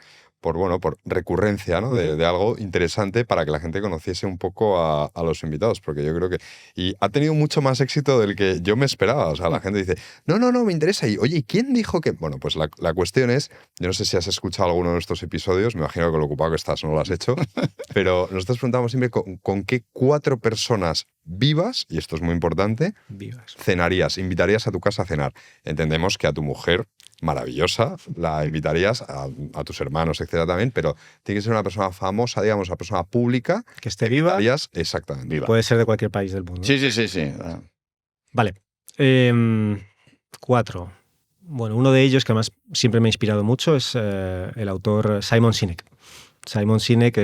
recurrencia, ¿no? De algo interesante para que la gente conociese un poco a los invitados, porque yo creo que... Y ha tenido mucho más éxito del que yo me esperaba. O sea, la gente dice, no, me interesa. Y, oye, ¿y quién dijo que...? Bueno, pues la cuestión es, yo no sé si has escuchado alguno de nuestros episodios, me imagino que lo ocupado que estás no lo has hecho, pero nosotros preguntamos siempre con qué 4 personas vivas, y esto es muy importante, invitarías a tu casa a cenar. Entendemos que a tu mujer, maravillosa, la invitarías a tus hermanos, etcétera, también, pero tiene que ser una persona famosa, digamos, una persona pública. Que esté viva. Exactamente. Viva. Puede ser de cualquier país del mundo. Sí. Vale. 4. Bueno, uno de ellos, que además siempre me ha inspirado mucho, es el autor Simon Sinek. Simon Sinek,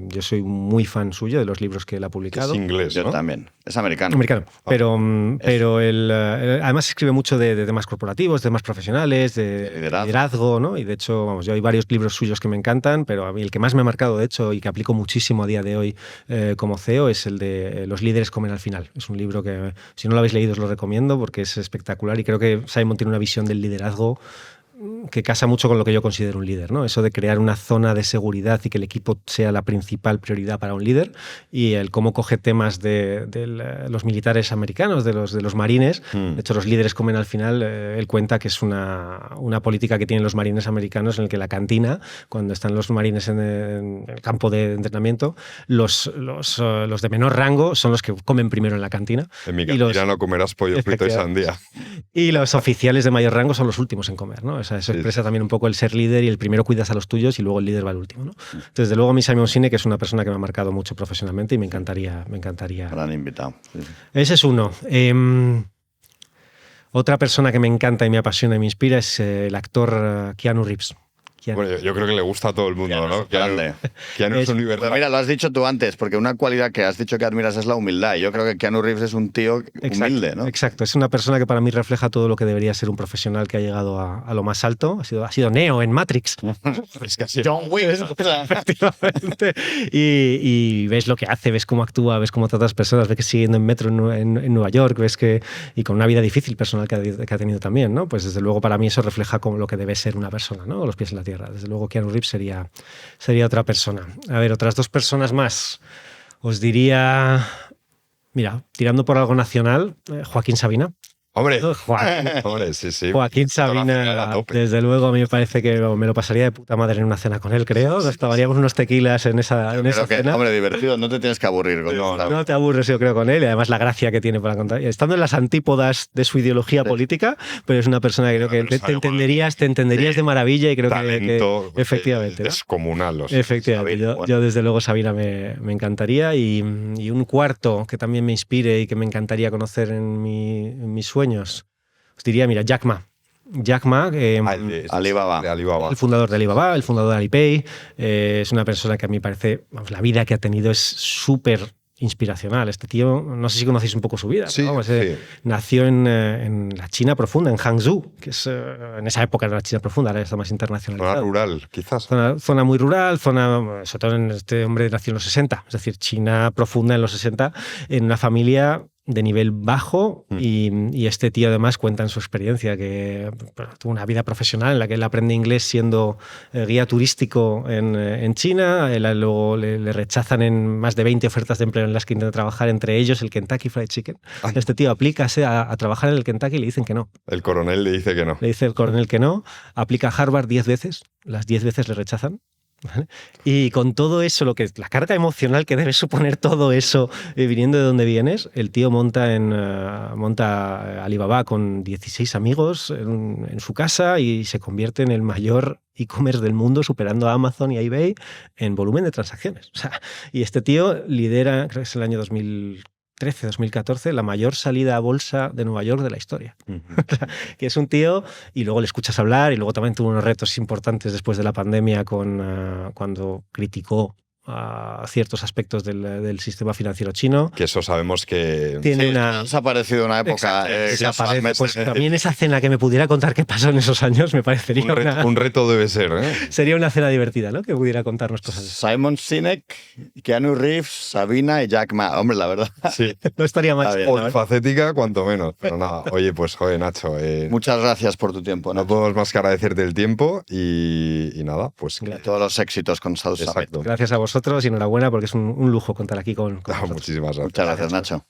yo soy muy fan suyo de los libros que él ha publicado. Es inglés, ¿no? Yo también. Es americano. Pero él además escribe mucho de temas corporativos, de temas profesionales, de liderazgo, ¿no? Y de hecho, vamos, yo hay varios libros suyos que me encantan, pero a mí el que más me ha marcado, de hecho, y que aplico muchísimo a día de hoy como CEO, es el de Los líderes comen al final. Es un libro que, si no lo habéis leído, os lo recomiendo porque es espectacular y creo que Simon tiene una visión del liderazgo que casa mucho con lo que yo considero un líder, ¿no? Eso de crear una zona de seguridad y que el equipo sea la principal prioridad para un líder, y el cómo coge temas de los militares americanos, de los marines. De hecho, Los líderes comen al final. Él cuenta que es una política que tienen los marines americanos en el que la cantina, cuando están los marines en el campo de entrenamiento, los de menor rango son los que comen primero en la cantina. En mi cantina no comerás pollo frito y sandía. Y los oficiales de mayor rango son los últimos en comer, ¿no? Eso expresa también un poco el ser líder, y el primero cuidas a los tuyos y luego el líder va al último, ¿no? Entonces, desde luego, mi Simon Sinek es una persona que me ha marcado mucho profesionalmente y me encantaría. Gran invitado. Sí. Ese es uno. Otra persona que me encanta y me apasiona y me inspira es el actor Keanu Reeves. Bueno, yo creo que le gusta a todo el mundo, ¿no? Keanu es universal. Pero mira, lo has dicho tú antes, porque una cualidad que has dicho que admiras es la humildad. Y yo creo que Keanu Reeves es un tío humilde, ¿no? Exacto, es una persona que para mí refleja todo lo que debería ser un profesional que ha llegado a lo más alto. Ha sido Neo en Matrix. Es que así. John Wick. Efectivamente. Y ves lo que hace, ves cómo actúa, ves cómo trata a las personas, ves que sigue yendo en metro en Nueva York, ves que... Y con una vida difícil personal que ha tenido también, ¿no? Pues desde luego para mí eso refleja como lo que debe ser una persona, ¿no? Con los pies en la tierra. Desde luego Keanu Reeves sería otra persona. A ver, otras 2 personas más. Os diría, mira, tirando por algo nacional, Joaquín Sabina. Hombre, Joaquín, hombre, sí. Joaquín Toda la final a Sabina, tope. desde luego, a mí me parece que me lo pasaría de puta madre en una cena con él, creo. Nos tomaríamos unos tequilas en esa Creo que, cena. hombre, divertido, no te tienes que aburrir con No, esto. No te aburres, yo creo, con él, y además la gracia que tiene para contar. Estando en las antípodas de su ideología política, pero es una persona que creo que te entenderías de maravilla y creo Talento, que efectivamente. ¿no? descomunal. Efectivamente, Sabina, yo, bueno. yo desde luego Sabina me encantaría y un cuarto que también me inspire y que me encantaría conocer en mis sueños, os diría, mira, Jack Ma. Jack Ma, Alibaba. De Alibaba. el fundador de Alibaba, el fundador de Alipay, es una persona que a mí parece, vamos, la vida que ha tenido es súper inspiracional. Este tío, no sé si conocéis un poco su vida. Sí, ¿no? Pues, sí. nació en la China profunda, en Hangzhou, que es, en esa época era la China profunda, ahora está más internacionalizada. Zona rural, quizás. Zona muy rural, sobre todo este hombre nació en los 60, es decir, China profunda en los 60, en una familia de nivel bajo y este tío además cuenta en su experiencia que tuvo una vida profesional en la que él aprende inglés siendo guía turístico en China, luego le rechazan en más de 20 ofertas de empleo en las que intenta trabajar, entre ellos el Kentucky Fried Chicken. Ay. Este tío aplica a trabajar en el Kentucky y le dicen que no. El coronel le dice que no. Le dice el coronel que no, aplica a Harvard 10 veces, las 10 veces le rechazan. ¿Vale? Y con todo eso, la carga emocional que debe suponer todo eso viniendo de donde vienes, el tío monta Alibaba con 16 amigos en su casa y se convierte en el mayor e-commerce del mundo, superando a Amazon y a eBay en volumen de transacciones. O sea, y este tío lidera, creo que es el año 2013-2014, la mayor salida a bolsa de Nueva York de la historia. Que es un tío, y luego le escuchas hablar, y luego también tuvo unos retos importantes después de la pandemia cuando criticó a ciertos aspectos del sistema financiero chino. Que eso sabemos que... Tiene Nos ha parecido una época desaparece. Pues también esa cena que me pudiera contar qué pasó en esos años me parecería un reto debe ser, ¿eh? sería una cena divertida, ¿no? Que pudiera contarnos cosas. Simon Sinek, Keanu Reeves, Sabina y Jack Ma. Hombre, la verdad. Sí. No estaría mal. Está bien. Polifacética, cuanto menos. Pero nada, oye, pues joder, Nacho. Muchas gracias por tu tiempo. No podemos más que agradecerte el tiempo y nada, pues... Y todos los éxitos con South Summit. Exacto. Gracias a vosotros y enhorabuena porque es un lujo contar aquí con vosotros. Muchísimas gracias. Muchas gracias, Nacho.